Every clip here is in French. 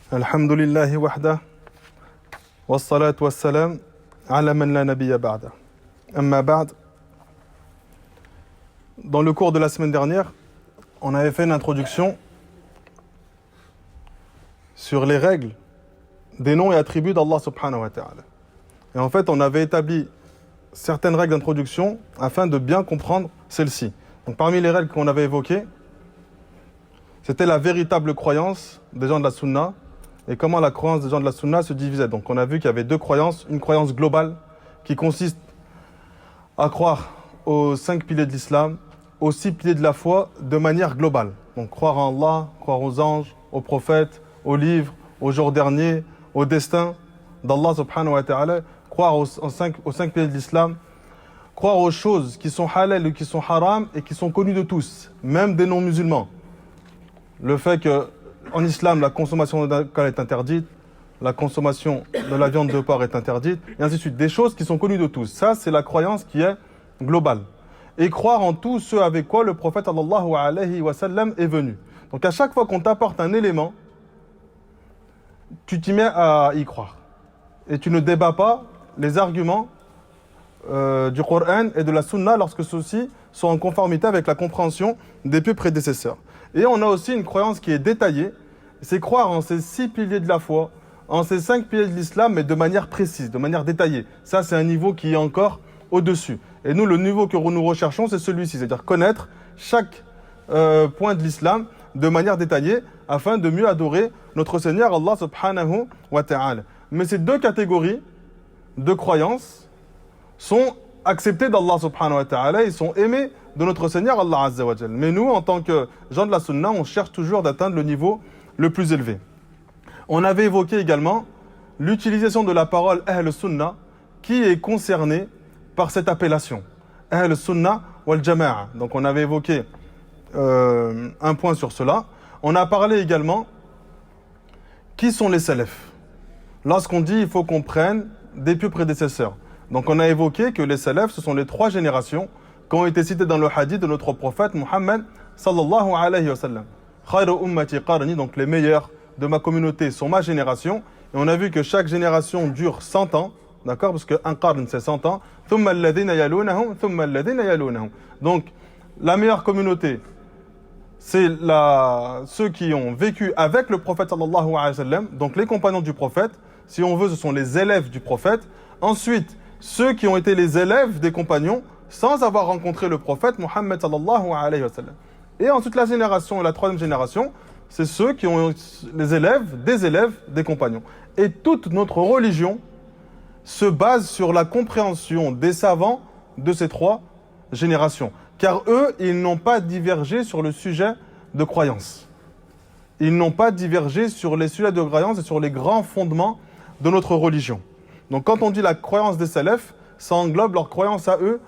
Alhamdulillahi wahda, wassalatu wassalam, ala man la nabiyya ba'da. Amma ba'd. Dans le cours de la semaine dernière, on avait fait une introduction sur les règles des noms et attributs d'Allah subhanahu wa ta'ala. Et en fait, on avait établi certaines règles d'introduction afin de bien comprendre celles-ci. Donc parmi les règles qu'on avait évoquées, c'était la véritable croyance des gens de la Sunna et comment la croyance des gens de la Sunna se divisait. Donc on a vu qu'il y avait deux croyances, une croyance globale qui consiste à croire aux 5 piliers de l'islam, aux 6 piliers de la foi de manière globale. Donc croire en Allah, croire aux anges, aux prophètes, aux livres, au jour dernier, au destin d'Allah subhanahu wa ta'ala, croire aux 5 piliers de l'islam, croire aux choses qui sont halal ou qui sont haram et qui sont connues de tous, même des non-musulmans. Le fait qu'en islam, la consommation d'alcool est interdite, la consommation de la viande de porc est interdite, et ainsi de suite. Des choses qui sont connues de tous. Ça, c'est la croyance qui est globale. Et croire en tout ce avec quoi le prophète sallallahu alayhi wa sallam est venu. Donc à chaque fois qu'on t'apporte un élément, tu t'y mets à y croire. Et tu ne débats pas les arguments du Coran et de la Sunna lorsque ceux-ci sont en conformité avec la compréhension des pieux prédécesseurs. Et on a aussi une croyance qui est détaillée, c'est croire en ces 6 piliers de la foi, en ces 5 piliers de l'islam, mais de manière précise, de manière détaillée. Ça, c'est un niveau qui est encore au-dessus. Et nous, le niveau que nous recherchons, c'est celui-ci, c'est-à-dire connaître chaque point de l'islam de manière détaillée, afin de mieux adorer notre Seigneur Allah subhanahu wa ta'ala. Mais ces deux catégories de croyances sont acceptées d'Allah subhanahu wa ta'ala, ils sont aimés de notre Seigneur Allah azza wa jal. Mais nous, en tant que gens de la Sunna, on cherche toujours d'atteindre le niveau le plus élevé. On avait évoqué également l'utilisation de la parole Ahl Sunna qui est concernée par cette appellation. Ahl Sunna wal Jama'a. Donc on avait évoqué un point sur cela. On a parlé également qui sont les salafs. Lorsqu'on dit il faut qu'on prenne des pieux prédécesseurs. Donc on a évoqué que les salafs, ce sont les 3 générations qui ont été citées dans le hadith de notre prophète Muhammad sallallahu alayhi wa sallam. Khayru ummati qarni, donc les meilleurs de ma communauté sont ma génération. Et on a vu que chaque génération dure 100 ans, d'accord, parce qu'un qarn c'est 100 ans. Thumma alladhina yalunahum, thumma alladhina yalunahum. Donc la meilleure communauté, c'est ceux qui ont vécu avec le prophète sallallahu alayhi wa sallam, donc les compagnons du prophète. Si on veut, ce sont les élèves du prophète. Ensuite, ceux qui ont été les élèves des compagnons sans avoir rencontré le prophète Muhammad sallallahu alayhi wa sallam. Et ensuite, la génération, la 3e génération, c'est ceux qui ont les élèves des compagnons. Et toute notre religion se base sur la compréhension des savants de ces 3 générations. Car eux, ils n'ont pas divergé sur le sujet de croyance. Ils n'ont pas divergé sur les sujets de croyance et sur les grands fondements de notre religion. Donc quand on dit la croyance des salafs, ça englobe leur croyance à eux,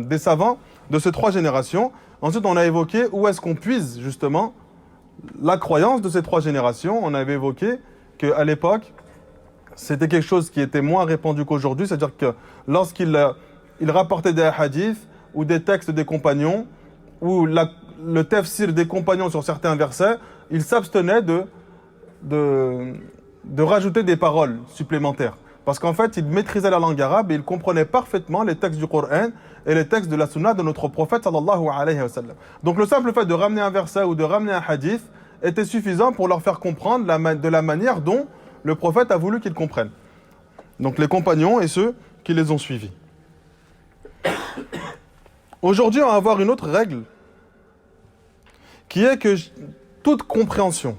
des savants de ces 3 générations. Ensuite, on a évoqué où est-ce qu'on puise justement la croyance de ces 3 générations. On avait évoqué qu'à l'époque, c'était quelque chose qui était moins répandu qu'aujourd'hui, c'est-à-dire que lorsqu'ils rapportaient des hadiths ou des textes des compagnons, ou le tafsir des compagnons sur certains versets, ils s'abstenaient de rajouter des paroles supplémentaires. Parce qu'en fait, ils maîtrisaient la langue arabe et ils comprenaient parfaitement les textes du Coran et les textes de la Sunna de notre prophète sallallahu alayhi wa sallam. Donc le simple fait de ramener un verset ou de ramener un hadith était suffisant pour leur faire comprendre de la manière dont le prophète a voulu qu'ils comprennent. Donc les compagnons et ceux qui les ont suivis. Aujourd'hui, on va avoir une autre règle qui est que toute compréhension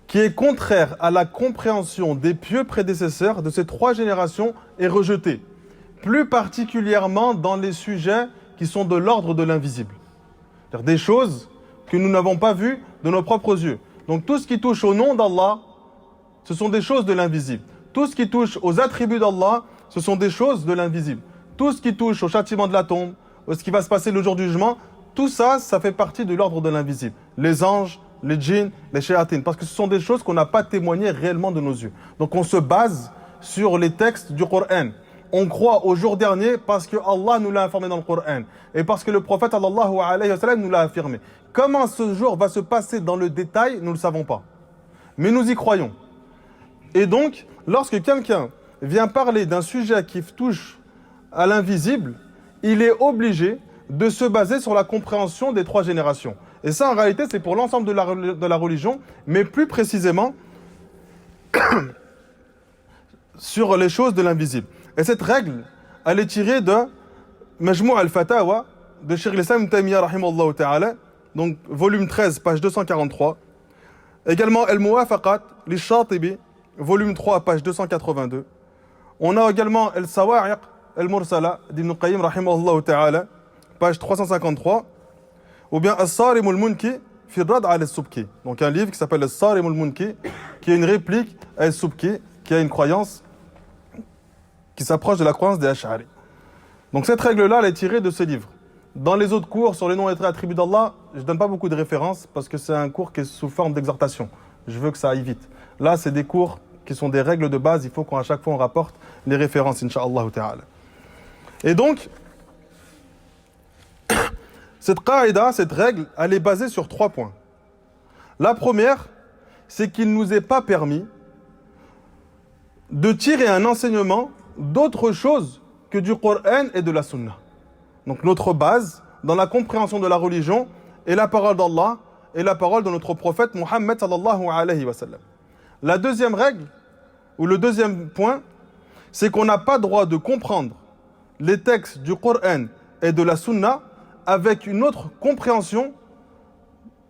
qui est contraire à la compréhension des pieux prédécesseurs de ces 3 générations est rejetée, plus particulièrement dans les sujets qui sont de l'ordre de l'invisible. C'est-à-dire des choses que nous n'avons pas vues de nos propres yeux. Donc tout ce qui touche au nom d'Allah, ce sont des choses de l'invisible. Tout ce qui touche aux attributs d'Allah, ce sont des choses de l'invisible. Tout ce qui touche au châtiment de la tombe, ce qui va se passer le jour du jugement, tout ça, ça fait partie de l'ordre de l'invisible. Les anges, les djinns, les shayatines, parce que ce sont des choses qu'on n'a pas témoignées réellement de nos yeux. Donc on se base sur les textes du Coran. On croit au jour dernier parce que Allah nous l'a informé dans le Coran et parce que le prophète sallallahu alayhi wa sallam nous l'a affirmé. Comment ce jour va se passer dans le détail, nous ne le savons pas. mais nous y croyons. Et donc, lorsque quelqu'un vient parler d'un sujet qui touche à l'invisible, il est obligé de se baser sur la compréhension des 3 générations. Et ça, en réalité, c'est pour l'ensemble de la religion, mais plus précisément sur les choses de l'invisible. Et cette règle, elle est tirée de Majmou' al-Fatawa de Cheikh al-Islam Ibn Taymiyyah rahimahullah ta'ala, donc volume 13, page 243. Également Al-Muwafaqat li-Shatibi, volume 3, page 282. On a également Al-Sawa'iq al-Mursala d'Ibn Qayyim rahimahullah ta'ala, page 353. Ou bien As-Sarim al-Munki fi Rad' al-Subki. Donc un livre qui s'appelle As-Sarim al-Munki, qui est une réplique à al-Subki, qui a une croyance qui s'approche de la croyance des Ash'ari. Donc cette règle-là, elle est tirée de ce livre. Dans les autres cours sur les noms et traits attributs d'Allah, je ne donne pas beaucoup de références parce que c'est un cours qui est sous forme d'exhortation. Je veux que ça aille vite. Là, c'est des cours qui sont des règles de base. Il faut qu'à chaque fois, on rapporte les références, incha'Allah ta'ala. Et donc, cette qaïda, cette règle, elle est basée sur 3 points. La première, c'est qu'il ne nous est pas permis de tirer un enseignement d'autre chose que du Coran et de la Sunna. Donc notre base dans la compréhension de la religion est la parole d'Allah et la parole de notre prophète Muhammad sallallahu alayhi wa sallam. La deuxième règle, ou le deuxième point, c'est qu'on n'a pas droit de comprendre les textes du Coran et de la Sunna avec une autre compréhension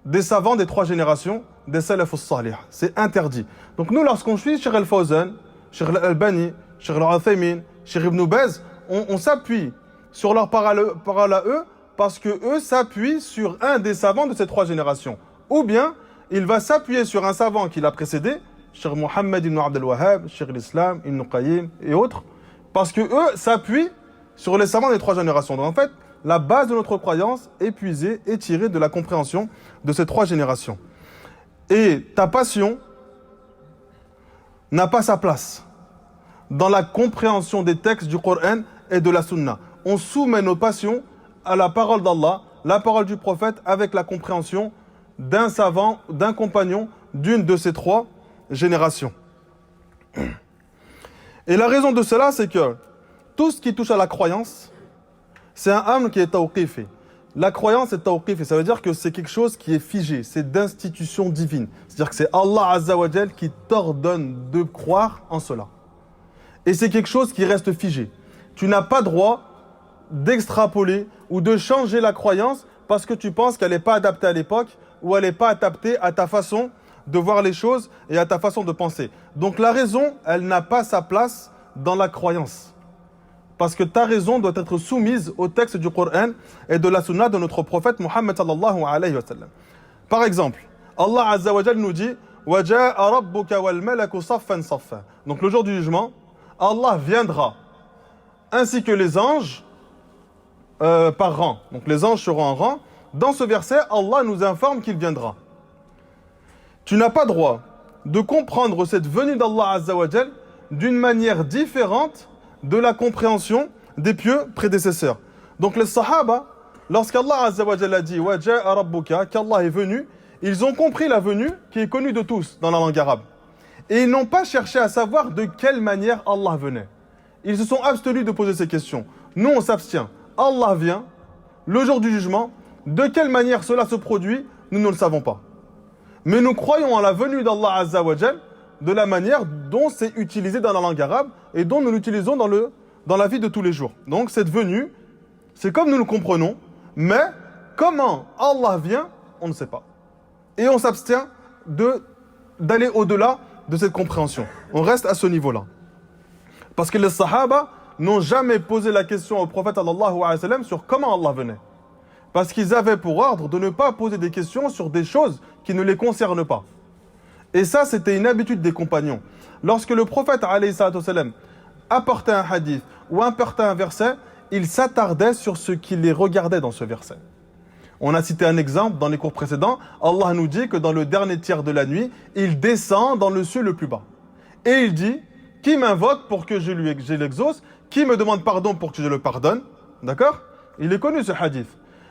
des savants des 3 générations, des salaf as-salih. C'est interdit. Donc nous, lorsqu'on suit Cheikh al-Fawzan, Cheikh al-Albani, Cheikh al-Uthaymin, Cheikh Ibn Baz, on s'appuie sur leurs paroles à eux parce que eux s'appuient sur un des savants de ces 3 générations. Ou bien, il va s'appuyer sur un savant qui l'a précédé, Cheikh Mohammed ibn Abd al-Wahhab, Cheikh l'Islam, Ibn Qayyim et autres, parce que eux s'appuient sur les savants des 3 générations. Donc en fait, la base de notre croyance est puisée et tirée de la compréhension de ces 3 générations. Et ta passion n'a pas sa place dans la compréhension des textes du Coran et de la Sunna. On soumet nos passions à la parole d'Allah, la parole du prophète, avec la compréhension d'un savant, d'un compagnon, d'une de ces 3 générations. Et la raison de cela, c'est que tout ce qui touche à la croyance, c'est un amr qui est tawqifi. La croyance est tawqifi, ça veut dire que c'est quelque chose qui est figé, c'est d'institution divine. C'est-à-dire que c'est Allah Azza wa Jal qui t'ordonne de croire en cela. Et c'est quelque chose qui reste figé. Tu n'as pas droit d'extrapoler ou de changer la croyance parce que tu penses qu'elle n'est pas adaptée à l'époque ou elle n'est pas adaptée à ta façon de voir les choses et à ta façon de penser. Donc la raison, elle n'a pas sa place dans la croyance. Parce que ta raison doit être soumise au texte du Coran et de la Sunna de notre prophète Muhammad sallallahu alayhi wa sallam. Par exemple, Allah Azza wa Jal nous dit وَجَاءَ رَبُّكَ وَالْمَلَكُ صَفًّا صَفًّا. Donc le jour du jugement, Allah viendra, ainsi que les anges, par rang. Donc les anges seront en rang. Dans ce verset, Allah nous informe qu'il viendra. Tu n'as pas droit de comprendre cette venue d'Allah Azza wa Jal d'une manière différente de la compréhension des pieux prédécesseurs. Donc les Sahaba, lorsqu'Allah Azza wa Jal a dit وَجَاءَ رَبُّكَ, qu'Allah est venu, ils ont compris la venue qui est connue de tous dans la langue arabe. Et ils n'ont pas cherché à savoir de quelle manière Allah venait. Ils se sont abstenus de poser ces questions. Nous, on s'abstient. Allah vient, le jour du jugement. De quelle manière cela se produit, nous ne le savons pas. Mais nous croyons à la venue d'Allah Azza wa Jal de la manière dont c'est utilisé dans la langue arabe et dont nous l'utilisons dans la vie de tous les jours. Donc cette venue, c'est comme nous le comprenons, mais comment Allah vient, on ne sait pas. Et on s'abstient d'aller au-delà de cette compréhension. On reste à ce niveau-là. Parce que les Sahaba n'ont jamais posé la question au prophète sallallahu alayhi wa sallam sur comment Allah venait. Parce qu'ils avaient pour ordre de ne pas poser des questions sur des choses qui ne les concernent pas. Et ça, c'était une habitude des compagnons. Lorsque le prophète alayhi wa sallam apportait un hadith ou apportait un verset, il s'attardait sur ce qui les regardait dans ce verset. On a cité un exemple dans les cours précédents. Allah nous dit que dans le dernier tiers de la nuit, il descend dans le ciel le plus bas. Et il dit, qui m'invoque pour que je l'exauce? Qui me demande pardon pour que je le pardonne? D'accord? Il est connu ce hadith.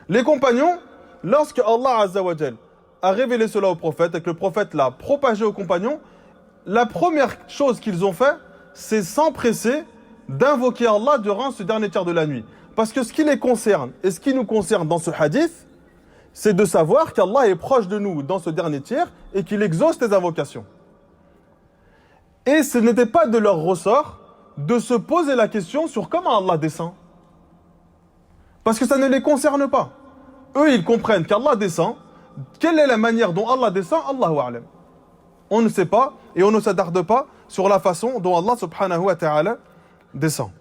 Les compagnons, lorsque Allah Azza wa Jal a révélé cela au prophète et que le prophète l'a propagé aux compagnons, la première chose qu'ils ont fait, c'est s'empresser d'invoquer Allah durant ce dernier tiers de la nuit. Parce que ce qui les concerne et ce qui nous concerne dans ce hadith, c'est de savoir qu'Allah est proche de nous dans ce dernier tiers et qu'il exauce tes invocations. Et ce n'était pas de leur ressort de se poser la question sur comment Allah descend. Parce que ça ne les concerne pas. Eux, ils comprennent qu'Allah descend. Quelle est la manière dont Allah descend? Allahu a'lam. On ne sait pas et on ne s'attarde pas sur la façon dont Allah subhanahu wa ta'ala descend.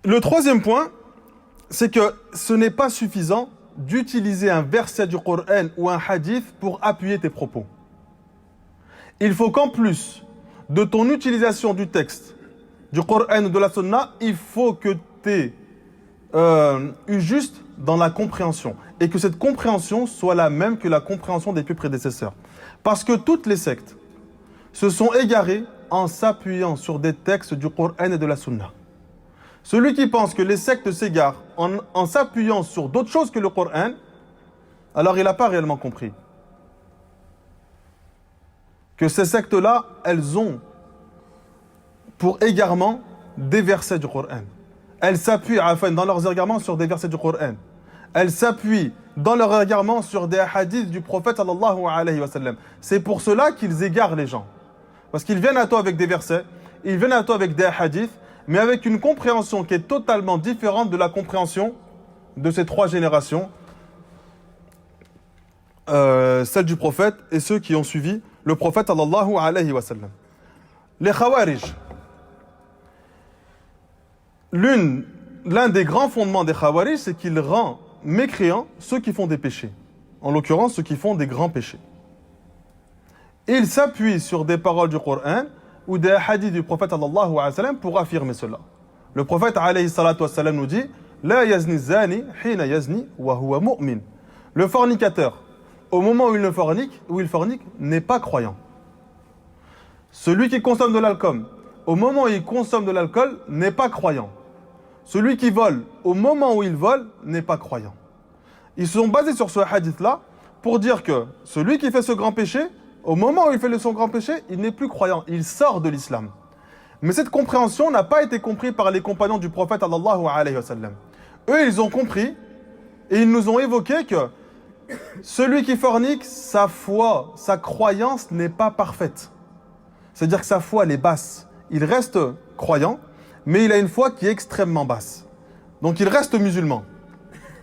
Le troisième point, c'est que ce n'est pas suffisant d'utiliser un verset du Coran ou un hadith pour appuyer tes propos. Il faut qu'en plus de ton utilisation du texte, du Coran ou de la Sunna, il faut que tu aies eu juste dans la compréhension. Et que cette compréhension soit la même que la compréhension des plus prédécesseurs. Parce que toutes les sectes se sont égarées en s'appuyant sur des textes du Coran et de la Sunna. Celui qui pense que les sectes s'égarent en s'appuyant sur d'autres choses que le Coran, alors il n'a pas réellement compris. Que ces sectes-là, elles ont pour égarement des versets du Coran. Elles s'appuient dans leurs égarements sur des versets du Coran. Elles s'appuient dans leurs égarements sur des hadiths du prophète sallallahu alayhi wa sallam. C'est pour cela qu'ils égarent les gens. Parce qu'ils viennent à toi avec des versets, ils viennent à toi avec des hadiths, mais avec une compréhension qui est totalement différente de la compréhension de ces trois générations, celle du prophète et ceux qui ont suivi le prophète sallallahu alayhi wa sallam. Les Khawarij. L'un des grands fondements des Khawarij, c'est qu'il rend mécréants ceux qui font des péchés. En l'occurrence, ceux qui font des grands péchés. Et il s'appuie sur des paroles du Coran ou des hadiths du prophète sallallahu alayhi wa sallam pour affirmer cela. Le prophète alayhi salatu wa sallam nous dit La yazni zani hina yazni wa huwa mu'min. Le fornicateur, au moment où il fornique, n'est pas croyant. Celui qui consomme de l'alcool, au moment où il consomme de l'alcool, n'est pas croyant. Celui qui vole, au moment où il vole, n'est pas croyant. Ils se sont basés sur ce hadith-là pour dire que celui qui fait ce grand péché, au moment où il fait son grand péché, il n'est plus croyant, il sort de l'islam. Mais cette compréhension n'a pas été comprise par les compagnons du prophète sallallahu alayhi wa sallam. Eux, ils ont compris et ils nous ont évoqué que celui qui fornique, sa foi, sa croyance n'est pas parfaite. C'est-à-dire que sa foi, elle est basse. Il reste croyant, mais il a une foi qui est extrêmement basse. Donc il reste musulman.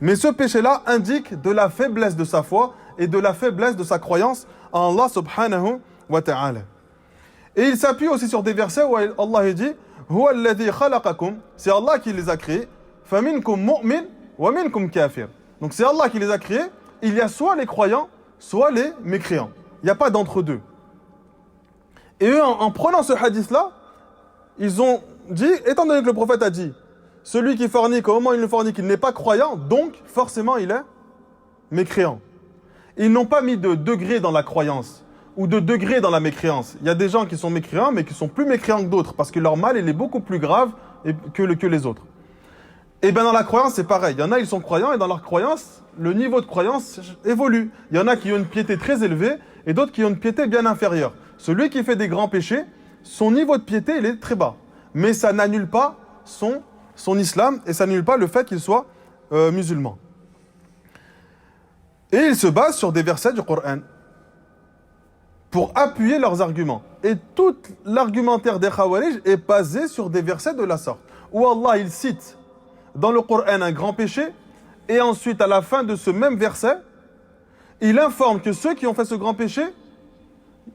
Mais ce péché-là indique de la faiblesse de sa foi et de la faiblesse de sa croyance en Allah subhanahu wa ta'ala. Et il s'appuie aussi sur des versets où Allah dit Huwa alladhi khalaqakum, c'est Allah qui les a créés, faminkum mu'min wa minkum kafir. Donc c'est Allah qui les a créés, il y a soit les croyants, soit les mécréants. Il n'y a pas d'entre-deux. Et eux, en prenant ce hadith-là, ils ont dit, étant donné que le prophète a dit, celui qui fornique, au moment où il fornique, il n'est pas croyant, donc forcément il est mécréant. Ils n'ont pas mis de degré dans la croyance ou de degré dans la mécréance. Il y a des gens qui sont mécréants, mais qui sont plus mécréants que d'autres, parce que leur mal, il est beaucoup plus grave que les autres. Et bien dans la croyance, c'est pareil. Il y en a, ils sont croyants, et dans leur croyance, le niveau de croyance évolue. Il y en a qui ont une piété très élevée, et d'autres qui ont une piété bien inférieure. Celui qui fait des grands péchés, son niveau de piété, il est très bas. Mais ça n'annule pas son islam, et ça n'annule pas le fait qu'il soit musulman. Et ils se basent sur des versets du Coran pour appuyer leurs arguments. Et tout l'argumentaire des Khawarij est basé sur des versets de la sorte. Où Allah, il cite dans le Coran un grand péché, et ensuite, à la fin de ce même verset, il informe que ceux qui ont fait ce grand péché,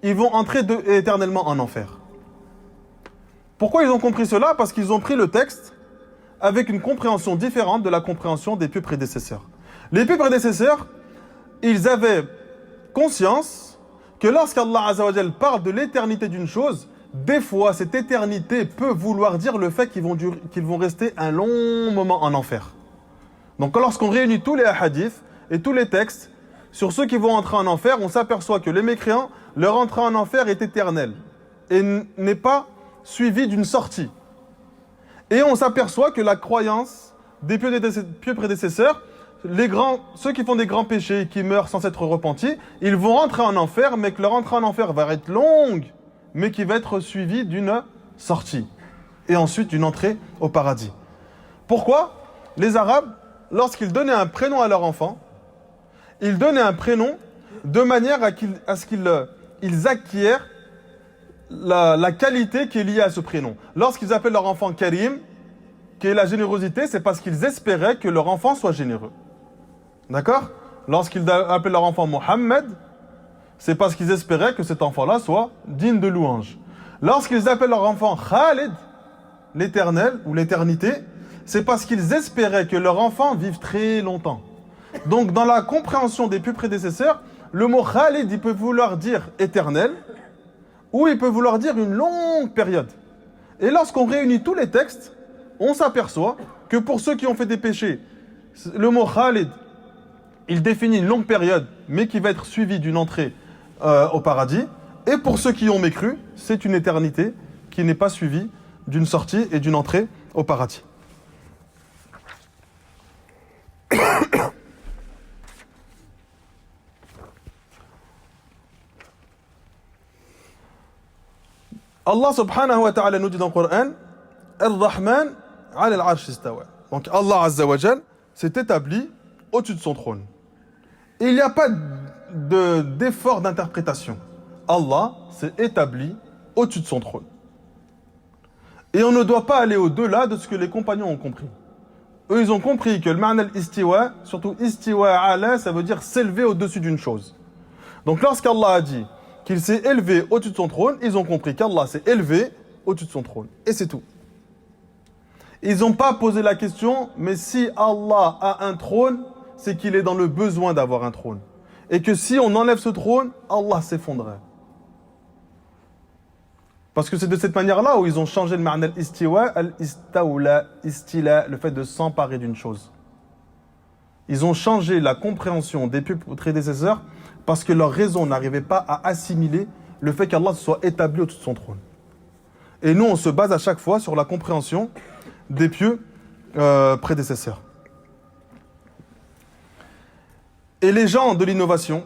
ils vont entrer éternellement en enfer. Pourquoi ils ont compris cela? Parce qu'ils ont pris le texte avec une compréhension différente de la compréhension des plus prédécesseurs. Les plus prédécesseurs, ils avaient conscience que lorsqu'Allah Azza wa Jal parle de l'éternité d'une chose, des fois, cette éternité peut vouloir dire le fait qu'ils vont rester un long moment en enfer. Donc lorsqu'on réunit tous les hadiths et tous les textes sur ceux qui vont entrer en enfer, on s'aperçoit que les mécréants, leur entrée en enfer est éternelle et n'est pas suivie d'une sortie. Et on s'aperçoit que la croyance des pieux prédécesseurs, ceux qui font des grands péchés et qui meurent sans s'être repentis, ils vont rentrer en enfer, mais que leur entrée en enfer va être longue, mais qui va être suivie d'une sortie. Et ensuite d'une entrée au paradis. Pourquoi? Les Arabes, lorsqu'ils donnaient un prénom à leur enfant, ils donnaient un prénom de manière à ce qu'ils acquièrent la qualité qui est liée à ce prénom. Lorsqu'ils appellent leur enfant Karim, qui est la générosité, c'est parce qu'ils espéraient que leur enfant soit généreux. D'accord? Lorsqu'ils appellent leur enfant Mohammed, c'est parce qu'ils espéraient que cet enfant-là soit digne de louange. Lorsqu'ils appellent leur enfant Khalid, l'éternel ou l'éternité, c'est parce qu'ils espéraient que leur enfant vive très longtemps. Donc dans la compréhension des pieux prédécesseurs, le mot Khalid, il peut vouloir dire éternel, ou il peut vouloir dire une longue période. Et lorsqu'on réunit tous les textes, on s'aperçoit que pour ceux qui ont fait des péchés, le mot Khalid, il définit une longue période, mais qui va être suivie d'une entrée au paradis. Et pour ceux qui ont mécru, c'est une éternité qui n'est pas suivie d'une sortie et d'une entrée au paradis. Allah subhanahu wa ta'ala nous dit dans le Coran, Ar-Rahman ala al-arsh istawa. Donc Allah azza wa jal s'est établi au-dessus de son trône. Et il n'y a pas d'effort d'interprétation. Allah s'est établi au-dessus de son trône. Et on ne doit pas aller au-delà de ce que les compagnons ont compris. Eux, ils ont compris que le ma'na al-istiwa, surtout istiwa ala, ça veut dire s'élever au-dessus d'une chose. Donc lorsqu'Allah a dit qu'il s'est élevé au-dessus de son trône, ils ont compris qu'Allah s'est élevé au-dessus de son trône. Et c'est tout. Ils n'ont pas posé la question, mais si Allah a un trône, c'est qu'il est dans le besoin d'avoir un trône. Et que si on enlève ce trône, Allah s'effondrerait. Parce que c'est de cette manière-là où ils ont changé le ma'na al-istiwa, al-istawla, istila, le fait de s'emparer d'une chose. Ils ont changé la compréhension des prédécesseurs parce que leur raison n'arrivait pas à assimiler le fait qu'Allah soit établi au-dessus de son trône. Et nous, on se base à chaque fois sur la compréhension des pieux prédécesseurs. Et les gens de l'innovation,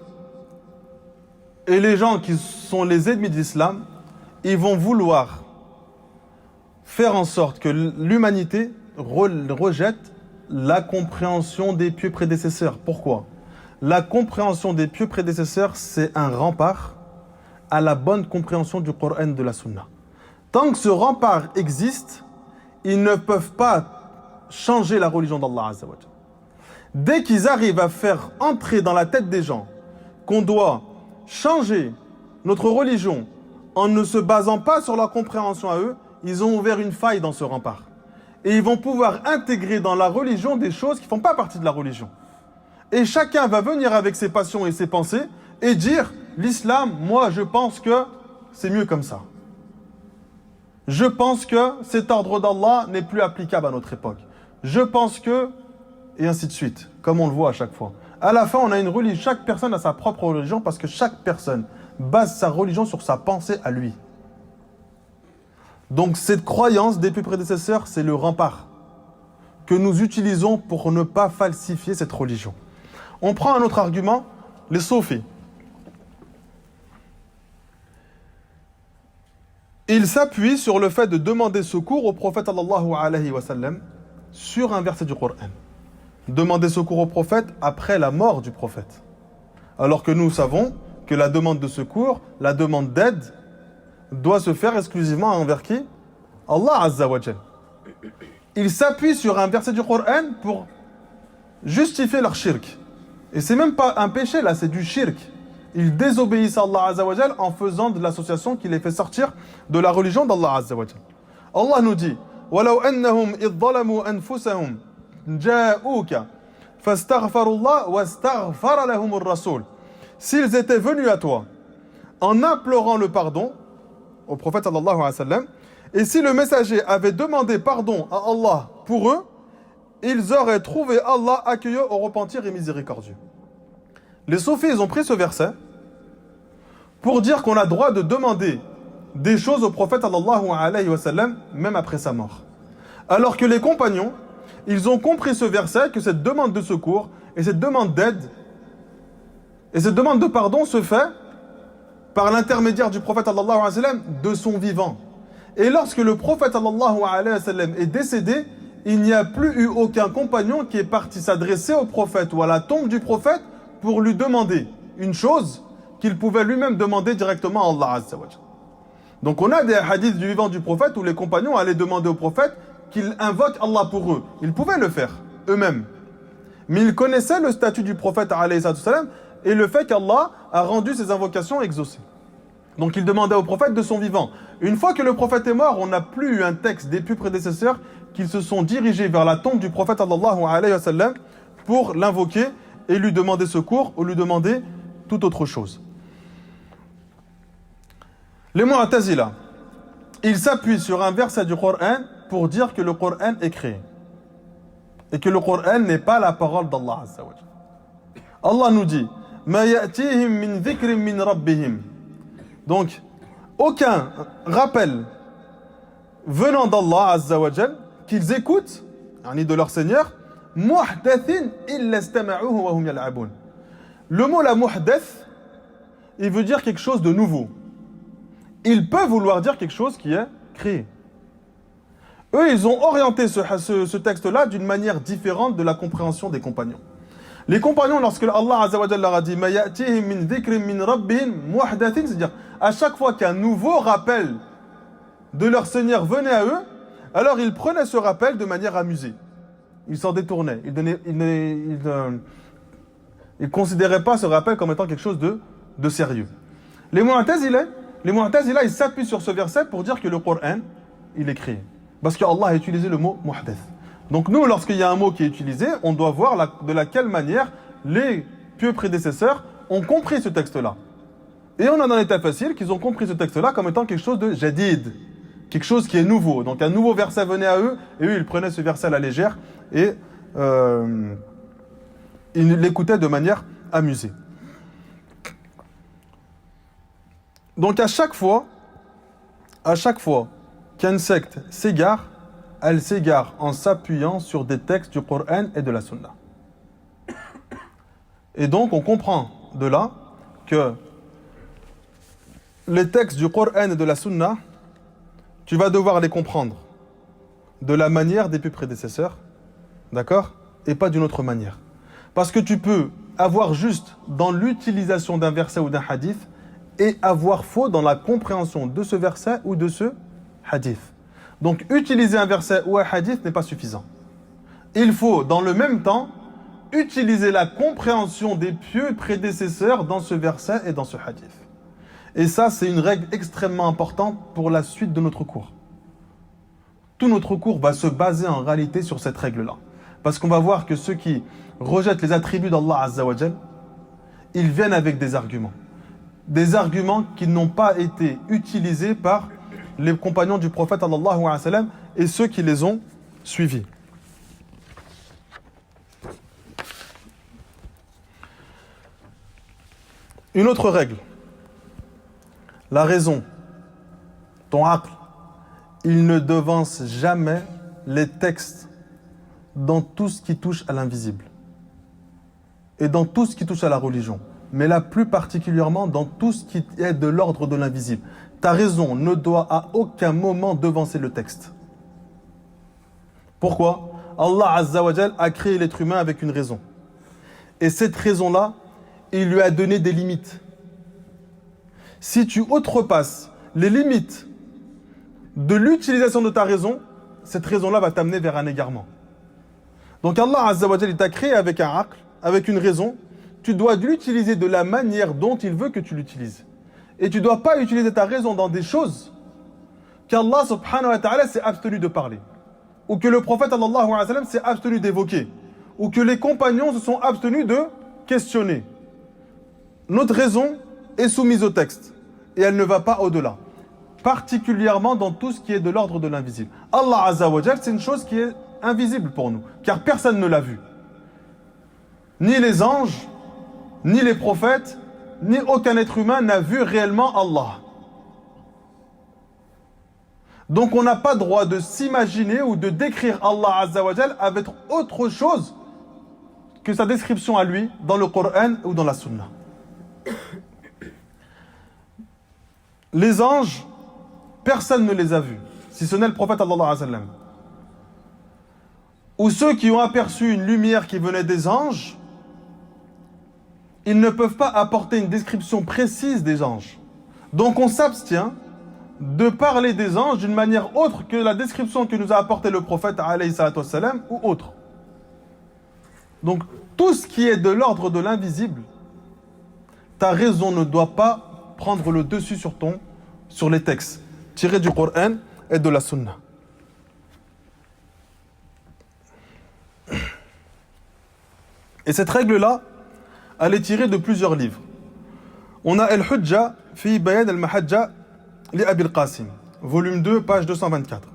et les gens qui sont les ennemis de l'islam, ils vont vouloir faire en sorte que l'humanité rejette la compréhension des pieux prédécesseurs. Pourquoi? La compréhension des pieux prédécesseurs, c'est un rempart à la bonne compréhension du Coran et de la Sunna. Tant que ce rempart existe, ils ne peuvent pas changer la religion d'Allah Azza wa Jalla. Dès qu'ils arrivent à faire entrer dans la tête des gens qu'on doit changer notre religion en ne se basant pas sur leur compréhension à eux, ils ont ouvert une faille dans ce rempart. Et ils vont pouvoir intégrer dans la religion des choses qui ne font pas partie de la religion. Et chacun va venir avec ses passions et ses pensées et dire « L'islam, moi je pense que c'est mieux comme ça. Je pense que cet ordre d'Allah n'est plus applicable à notre époque. Je pense que... » et ainsi de suite, comme on le voit à chaque fois. À la fin, on a une religion, chaque personne a sa propre religion parce que chaque personne base sa religion sur sa pensée à lui. Donc cette croyance des plus prédécesseurs, c'est le rempart que nous utilisons pour ne pas falsifier cette religion. On prend un autre argument, les soufis. Ils s'appuient sur le fait de demander secours au prophète sallallahu alayhi wa sallam sur un verset du Coran. Demander secours au prophète après la mort du prophète. Alors que nous savons que la demande de secours, la demande d'aide, doit se faire exclusivement envers qui? Allah Azza wa Jal. Ils s'appuient sur un verset du Coran pour justifier leur shirk. Et c'est même pas un péché là, c'est du shirk. Ils désobéissent à Allah Azza wa Jal en faisant de l'association qui les fait sortir de la religion d'Allah Azza wa Jal. Allah nous dit وَلَوْ أَنَّهُمْ إِذْ ظَلَمُوا أَنفُسَهُمْ جَاءُوكَ فَاسْتَغْفَرُوا اللَّهَ وَاسْتَغْفَرَ لَهُمُ الرَّسُولُ. S'ils étaient venus à toi en implorant le pardon au prophète sallallahu alayhi wa sallam, et si le messager avait demandé pardon à Allah pour eux, ils auraient trouvé Allah accueillant au repentir et miséricordieux. Les soufis, ils ont pris ce verset pour dire qu'on a droit de demander des choses au prophète sallallahu alayhi wa sallam même après sa mort. Alors que les compagnons, ils ont compris ce verset, que cette demande de secours et cette demande d'aide et cette demande de pardon se fait par l'intermédiaire du prophète sallallahu alayhi wa sallam de son vivant. Et lorsque le prophète sallallahu alayhi wa sallam est décédé, il n'y a plus eu aucun compagnon qui est parti s'adresser au prophète ou à la tombe du prophète pour lui demander une chose qu'il pouvait lui-même demander directement à Allah Azza wa Jalla. Donc on a des hadiths du vivant du prophète où les compagnons allaient demander au prophète qu'il invoque Allah pour eux. Ils pouvaient le faire eux-mêmes. Mais ils connaissaient le statut du prophète alayhi salam et le fait qu'Allah a rendu ses invocations exaucées. Donc ils demandaient au prophète de son vivant. Une fois que le prophète est mort, on n'a plus eu un texte des plus prédécesseurs qu'ils se sont dirigés vers la tombe du prophète sallallahu alayhi wa sallam pour l'invoquer et lui demander secours ou lui demander toute autre chose. Les Mu'tazila, ils s'appuient sur un verset du Coran pour dire que le Coran est créé et que le Coran n'est pas la parole d'Allah Azza wa Jalla. Allah nous dit Ma ya'tihim min dhikrin min rabbihim. Donc aucun rappel venant d'Allah Azza wa Jalla qu'ils écoutent de leur Seigneur muhdathin illa istama'uhu wa hum yal'abun. Le mot la muhdath, il veut dire quelque chose de nouveau. Il peut vouloir dire quelque chose qui est créé. Eux, ils ont orienté ce texte-là d'une manière différente de la compréhension des compagnons. Les compagnons, lorsque Allah Azza wa Jalla leur a dit « Ma ya'tihim min dhikrin min rabbihim muhdathin », c'est-à-dire à chaque fois qu'un nouveau rappel de leur Seigneur venait à eux, alors ils prenaient ce rappel de manière amusée. Ils s'en détournaient. Ils ne considéraient pas ce rappel comme étant quelque chose de sérieux. Les Mu'tazila, ils s'appuient sur ce verset pour dire que le Coran, il est créé. Parce qu'Allah a utilisé le mot muhdath. Donc nous, lorsqu'il y a un mot qui est utilisé, on doit voir de laquelle manière les pieux prédécesseurs ont compris ce texte-là. Et on a dans les tafsirs qu'ils ont compris ce texte-là comme étant quelque chose de jadid, quelque chose qui est nouveau. Donc un nouveau verset venait à eux, et eux, ils prenaient ce verset à la légère, et ils l'écoutaient de manière amusée. Donc à chaque fois qu'une secte s'égare, elle s'égare en s'appuyant sur des textes du Coran et de la Sunna. Et donc on comprend de là que les textes du Coran et de la Sunna, tu vas devoir les comprendre de la manière des plus prédécesseurs, d'accord? Et pas d'une autre manière. Parce que tu peux avoir juste dans l'utilisation d'un verset ou d'un hadith et avoir faux dans la compréhension de ce verset ou de ce hadith. Donc, utiliser un verset ou un hadith n'est pas suffisant. Il faut, dans le même temps, utiliser la compréhension des pieux prédécesseurs dans ce verset et dans ce hadith. Et ça, c'est une règle extrêmement importante pour la suite de notre cours. Tout notre cours va se baser en réalité sur cette règle-là. Parce qu'on va voir que ceux qui rejettent les attributs d'Allah Azza wa Jal, ils viennent avec des arguments. Des arguments qui n'ont pas été utilisés par les compagnons du prophète sallallahu alayhi wa sallam et ceux qui les ont suivis. Une autre règle. La raison, ton aql, il ne devance jamais les textes dans tout ce qui touche à l'invisible et dans tout ce qui touche à la religion, mais là plus particulièrement dans tout ce qui est de l'ordre de l'invisible. Ta raison ne doit à aucun moment devancer le texte. Pourquoi? Allah Azza wa Jal a créé l'être humain avec une raison. Et cette raison-là, il lui a donné des limites. Si tu outrepasses les limites de l'utilisation de ta raison, cette raison-là va t'amener vers un égarement. Donc Allah Azza wa Jal, il t'a créé avec un aql, avec une raison. Tu dois l'utiliser de la manière dont il veut que tu l'utilises. Et tu ne dois pas utiliser ta raison dans des choses qu'Allah subhanahu wa ta'ala s'est abstenu de parler. Ou que le prophète sallallahu alayhi wa sallam s'est abstenu d'évoquer. Ou que les compagnons se sont abstenus de questionner. Notre raison est soumise au texte. Et elle ne va pas au-delà. Particulièrement dans tout ce qui est de l'ordre de l'invisible. Allah Azza wa Jal, c'est une chose qui est invisible pour nous. Car personne ne l'a vu. Ni les anges, ni les prophètes, ni aucun être humain n'a vu réellement Allah. Donc on n'a pas droit de s'imaginer ou de décrire Allah Azza wa Jal avec autre chose que sa description à lui dans le Coran ou dans la Sunna. Les anges, personne ne les a vus, si ce n'est le prophète sallallahu alayhi wa sallam. Ou ceux qui ont aperçu une lumière qui venait des anges, ils ne peuvent pas apporter une description précise des anges. Donc on s'abstient de parler des anges d'une manière autre que la description que nous a apporté le prophète alayhi salatu wassalam ou autre. Donc tout ce qui est de l'ordre de l'invisible, ta raison ne doit pas prendre le dessus sur les textes tirés du Coran et de la Sunna. Et cette règle-là, elle est tirée de plusieurs livres. On a Al-Hujja fi Bayan al-Mahajja li Abi al-Qasim, volume 2, page 224.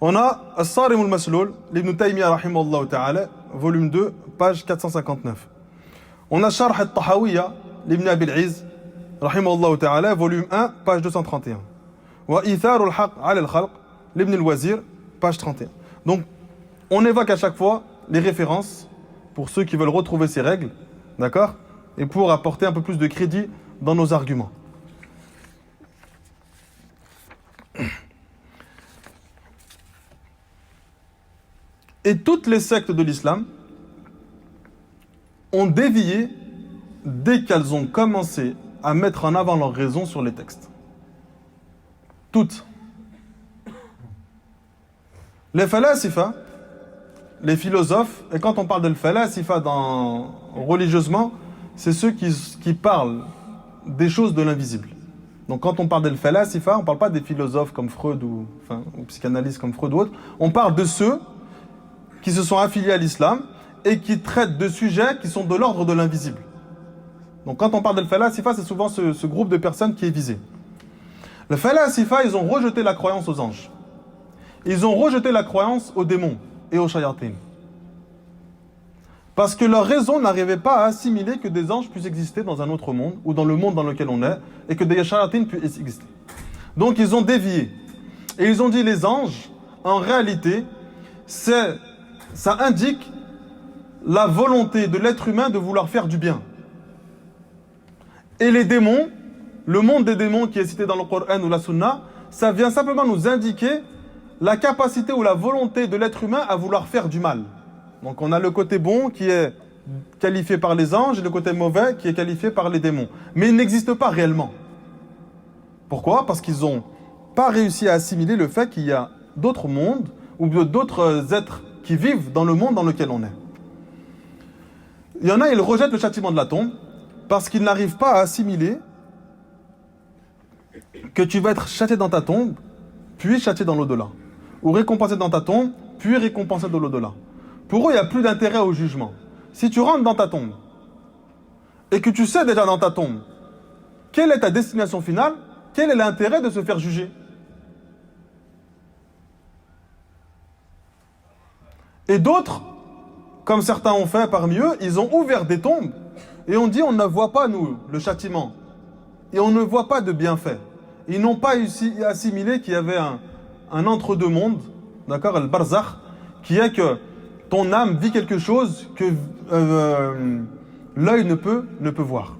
On a As-Sarim al-Masloul l'Ibn Taymiyyah rahimahullah ta'ala, volume 2, page 459. On a Sharh al-Tahawiyya l'Ibn Abi al-Izz rahimahullah ta'ala, volume 1, page 231. Wa Ithar al-Haq ala al-Khalq l'Ibn al-Wazir, page 31. Donc, on évoque à chaque fois les références pour ceux qui veulent retrouver ces règles, d'accord? Et pour apporter un peu plus de crédit dans nos arguments. Et toutes les sectes de l'islam ont dévié dès qu'elles ont commencé à mettre en avant leurs raisons sur les textes. Toutes. Les falasifa, les philosophes, et quand on parle de falasifa religieusement, c'est ceux qui parlent des choses de l'invisible. Donc quand on parle de falasifa, on ne parle pas des philosophes comme Freud ou psychanalystes comme Freud ou autres, on parle de ceux qui se sont affiliés à l'islam et qui traitent de sujets qui sont de l'ordre de l'invisible. Donc quand on parle de falasifa, c'est souvent ce groupe de personnes qui est visé. Les falasifa, ils ont rejeté la croyance aux anges. Ils ont rejeté la croyance aux démons et aux shayatin. Parce que leur raison n'arrivait pas à assimiler que des anges puissent exister dans un autre monde ou dans le monde dans lequel on est et que des shayatin puissent exister. Donc ils ont dévié. Et ils ont dit les anges, en réalité, ça indique la volonté de l'être humain de vouloir faire du bien. Et les démons, le monde des démons qui est cité dans le Coran ou la Sunna, ça vient simplement nous indiquer la capacité ou la volonté de l'être humain à vouloir faire du mal. Donc on a le côté bon qui est qualifié par les anges et le côté mauvais qui est qualifié par les démons. Mais ils n'existent pas réellement. Pourquoi ? Parce qu'ils n'ont pas réussi à assimiler le fait qu'il y a d'autres mondes ou d'autres êtres qui vivent dans le monde dans lequel on est. Il y en a, ils rejettent le châtiment de la tombe parce qu'ils n'arrivent pas à assimiler que tu vas être châtié dans ta tombe, puis châtié dans l'au-delà. Ou récompensé dans ta tombe, puis récompensé dans l'au-delà. Pour eux, il n'y a plus d'intérêt au jugement. Si tu rentres dans ta tombe, et que tu sais déjà dans ta tombe, quelle est ta destination finale, quel est l'intérêt de se faire juger ? Et d'autres, comme certains ont fait parmi eux, ils ont ouvert des tombes, et on dit on ne voit pas, nous, le châtiment. Et on ne voit pas de bienfait. Ils n'ont pas assimilé qu'il y avait un entre-deux-mondes, d'accord, le barzakh, qui est que ton âme vit quelque chose que l'œil ne peut voir.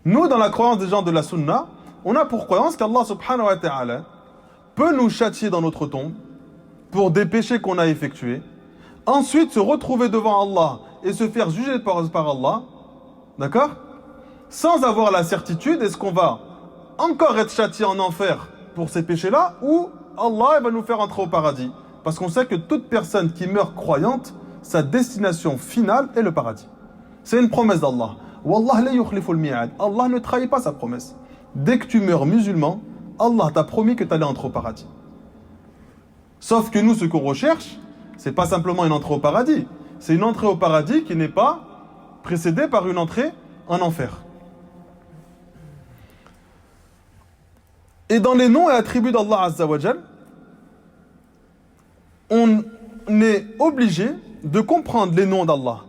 Nous, dans la croyance des gens de la Sunna, on a pour croyance qu'Allah subhanahu wa ta'ala peut nous châtier dans notre tombe pour des péchés qu'on a effectués, ensuite se retrouver devant Allah et se faire juger par Allah, d'accord, sans avoir la certitude, est-ce qu'on va encore être châtié en enfer pour ces péchés-là, ou Allah va nous faire entrer au paradis. Parce qu'on sait que toute personne qui meurt croyante, sa destination finale est le paradis. C'est une promesse d'Allah. Wallah la yukhlifu al-mi'ad. Allah ne trahit pas sa promesse. Dès que tu meurs musulman, Allah t'a promis que tu allais entrer au paradis. Sauf que nous, ce qu'on recherche, c'est pas simplement une entrée au paradis. C'est une entrée au paradis qui n'est pas précédée par une entrée en enfer. Et dans les noms et attributs d'Allah Azza wa Jal, on est obligé de comprendre les noms d'Allah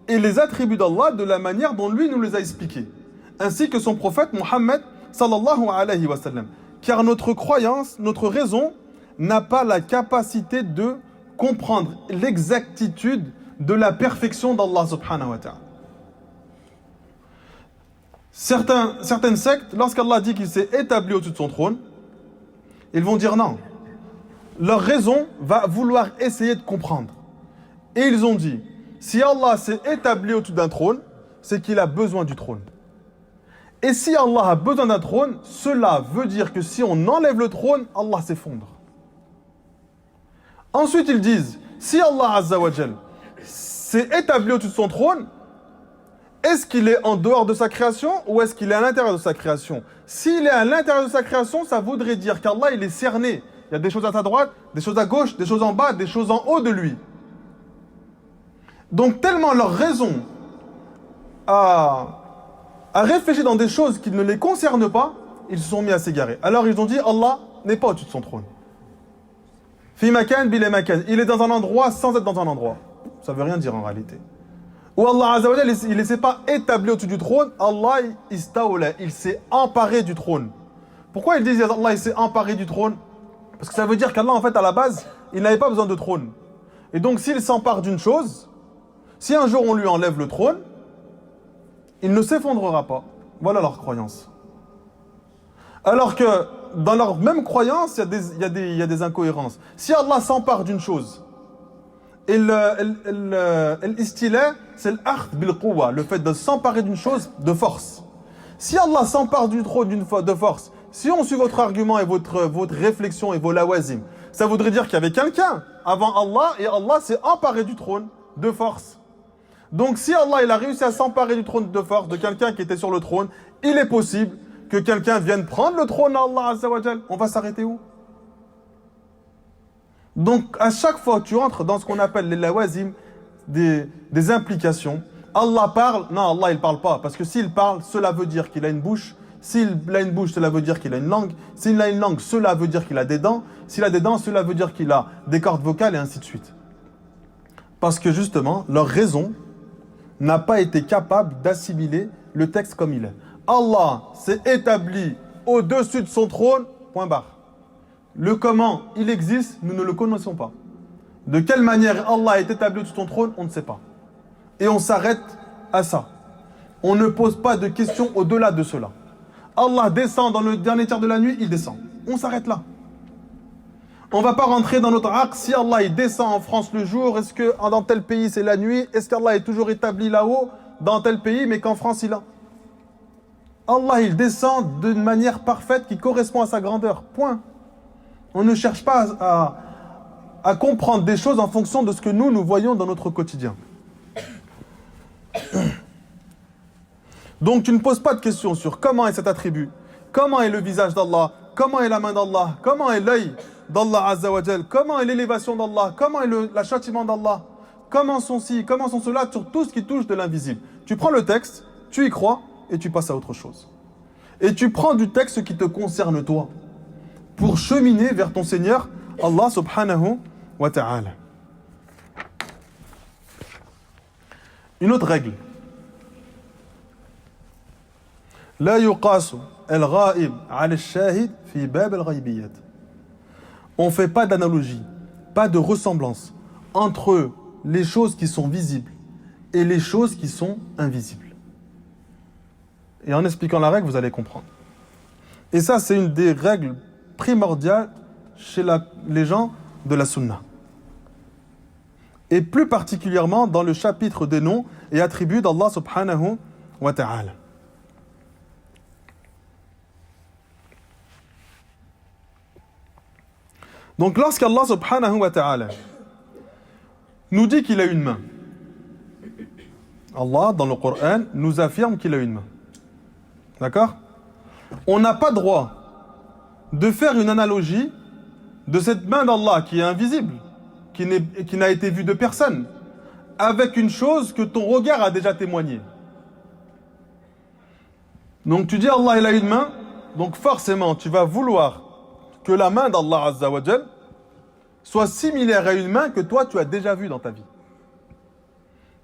et les attributs d'Allah de la manière dont lui nous les a expliqués, ainsi que son prophète Muhammad sallallahu alayhi wa sallam. car notre croyance, notre raison n'a pas la capacité de comprendre l'exactitude de la perfection d'Allah subhanahu wa ta'ala. Certaines sectes, lorsqu'Allah dit qu'il s'est établi au-dessus de son trône, ils vont dire non. Leur raison va vouloir essayer de comprendre. Et ils ont dit, si Allah s'est établi au-dessus d'un trône, c'est qu'il a besoin du trône. Et si Allah a besoin d'un trône, cela veut dire que si on enlève le trône, Allah s'effondre. Ensuite, ils disent, si Allah Azza wa Jal s'est établi au-dessus de son trône, est-ce qu'il est en dehors de sa création ou est-ce qu'il est à l'intérieur de sa création? S'il est à l'intérieur de sa création, ça voudrait dire qu'Allah, il est cerné. Il y a des choses à sa droite, des choses à gauche, des choses en bas, des choses en haut de lui. Donc, tellement leur raison à réfléchir dans des choses qui ne les concernent pas, ils se sont mis à s'égarer. Alors, ils ont dit, Allah n'est pas au-dessus de son trône. Fi makan bil makan. Il est dans un endroit sans être dans un endroit. Ça veut rien dire en réalité. Ou Allah Azza wa Jalla, il ne s'est pas établi au-dessus du trône. Allah istawla, il s'est emparé du trône. Pourquoi ils disent Allah il s'est emparé du trône? Parce que ça veut dire qu'Allah en fait à la base, il n'avait pas besoin de trône. Et donc s'il s'empare d'une chose, si un jour on lui enlève le trône, il ne s'effondrera pas. Voilà leur croyance. Alors que dans leur même croyance, il y a des incohérences. Si Allah s'empare d'une chose, l'istila, c'est l'akhdh bil quwwa, le fait de s'emparer d'une chose de force. Si Allah s'empare du trône de force, si on suit votre argument et votre réflexion et vos lawazim, ça voudrait dire qu'il y avait quelqu'un avant Allah et Allah s'est emparé du trône de force. Donc si Allah il a réussi à s'emparer du trône de force de quelqu'un qui était sur le trône, il est possible que quelqu'un vienne prendre le trône à Allah Azza wa Jal. On va s'arrêter où? Donc à chaque fois que tu entres dans ce qu'on appelle les lawazim, des implications, Allah parle, non Allah il parle pas, parce que s'il parle, cela veut dire qu'il a une bouche, s'il a une bouche, cela veut dire qu'il a une langue, s'il a une langue, cela veut dire qu'il a des dents, s'il a des dents, cela veut dire qu'il a des cordes vocales et ainsi de suite. Parce que justement, leur raison n'a pas été capable d'assimiler le texte comme il est. Allah s'est établi au-dessus de son trône, point barre. Le comment il existe, nous ne le connaissons pas. De quelle manière Allah est établi au-dessus de son trône, on ne sait pas. Et on s'arrête à ça. On ne pose pas de questions au-delà de cela. Allah descend dans le dernier tiers de la nuit, il descend. On s'arrête là. On ne va pas rentrer dans notre arc. Si Allah il descend en France le jour, est-ce que dans tel pays c'est la nuit? Est-ce qu'Allah est toujours établi là-haut, dans tel pays, mais qu'en France il a? Allah il descend d'une manière parfaite qui correspond à sa grandeur. Point. On ne cherche pas à comprendre des choses en fonction de ce que nous voyons dans notre quotidien. Donc tu ne poses pas de questions sur comment est cet attribut, comment est le visage d'Allah, comment est la main d'Allah, comment est l'œil d'Allah Azza wa Jal, comment est l'élévation d'Allah, comment est le châtiment d'Allah, comment sont ci, comment sont cela, sur tout ce qui touche de l'invisible. Tu prends le texte, tu y crois et tu passes à autre chose. Et tu prends du texte qui te concerne toi pour cheminer vers ton Seigneur, Allah subhanahu wa ta'ala. Une autre règle. لا يقاس الغائب على الشاهد في باب الغيبيات. On ne fait pas d'analogie, pas de ressemblance entre les choses qui sont visibles et les choses qui sont invisibles. Et en expliquant la règle, vous allez comprendre. Et ça, c'est une des règles primordiales chez les gens de la sunna. Et plus particulièrement dans le chapitre des noms et attributs d'Allah subhanahu wa ta'ala. Donc lorsqu'Allah subhanahu wa ta'ala nous dit qu'il a une main, Allah dans le Coran nous affirme qu'il a une main. D'accord? On n'a pas droit de faire une analogie de cette main d'Allah qui est invisible, qui n'a été vue de personne, avec une chose que ton regard a déjà témoigné. Donc tu dis Allah il a une main, donc forcément tu vas vouloir que la main d'Allah Azza wa Jal soit similaire à une main que toi tu as déjà vue dans ta vie.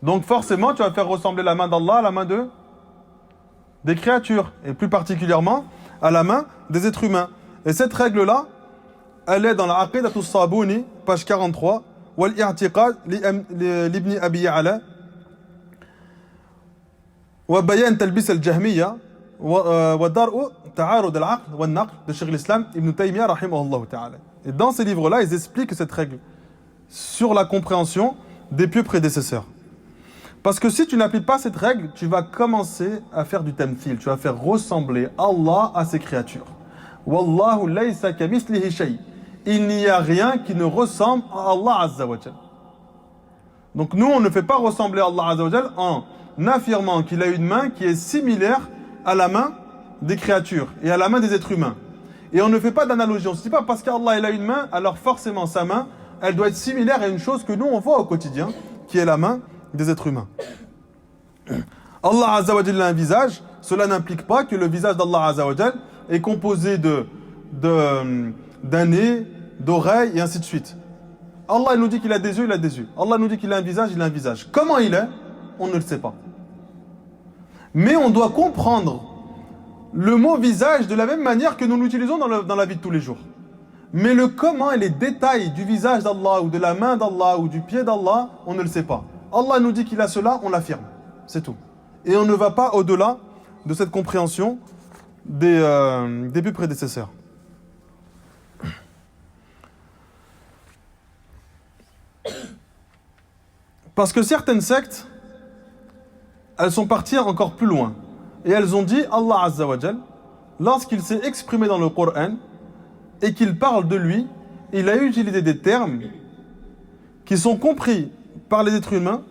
Donc forcément tu vas faire ressembler la main d'Allah à la main des créatures, et plus particulièrement à la main des êtres humains. Et cette règle-là, elle est dans la Aqidat al-Sabuni, page 43, wal-i'tiqad l'ibn Abi Ya'la, wa bayan talbis al-Jahmiyya, wa dar'u ta'arud al-aql wa al-naql de Cheikh l'Islam Ibn Taymiyyah rahimahullah ta'ala. Et dans ces livres-là, ils expliquent cette règle sur la compréhension des pieux prédécesseurs. Parce que si tu n'appliques pas cette règle, tu vas commencer à faire du tamthil, tu vas faire ressembler Allah à ses créatures. Wallahu laysa kamithlihi shay. Il n'y a rien qui ne ressemble à Allah Azza wa Jal. Donc nous, on ne fait pas ressembler à Allah Azza wa Jal en affirmant qu'il a une main qui est similaire à la main des créatures et à la main des êtres humains. Et on ne fait pas d'analogie. On ne se dit pas parce qu'Allah il a une main, alors forcément sa main, elle doit être similaire à une chose que nous on voit au quotidien, qui est la main des êtres humains. Allah Azza wa Jal a un visage, cela n'implique pas que le visage d'Allah Azza wa Jal est composé d'un nez, d'oreilles et ainsi de suite. Allah il nous dit qu'il a des yeux, il a des yeux. Allah nous dit qu'il a un visage, il a un visage. Comment il est? On ne le sait pas. Mais on doit comprendre le mot visage de la même manière que nous l'utilisons dans la vie de tous les jours. Mais le comment et les détails du visage d'Allah ou de la main d'Allah ou du pied d'Allah, on ne le sait pas. Allah nous dit qu'il a cela, on l'affirme. C'est tout. Et on ne va pas au-delà de cette compréhension des pieux prédécesseurs. Parce que certaines sectes, elles sont parties encore plus loin. Et elles ont dit, Allah Azza wa Jal, lorsqu'il s'est exprimé dans le Coran et qu'il parle de lui, il a utilisé des termes qui sont compris par les êtres humains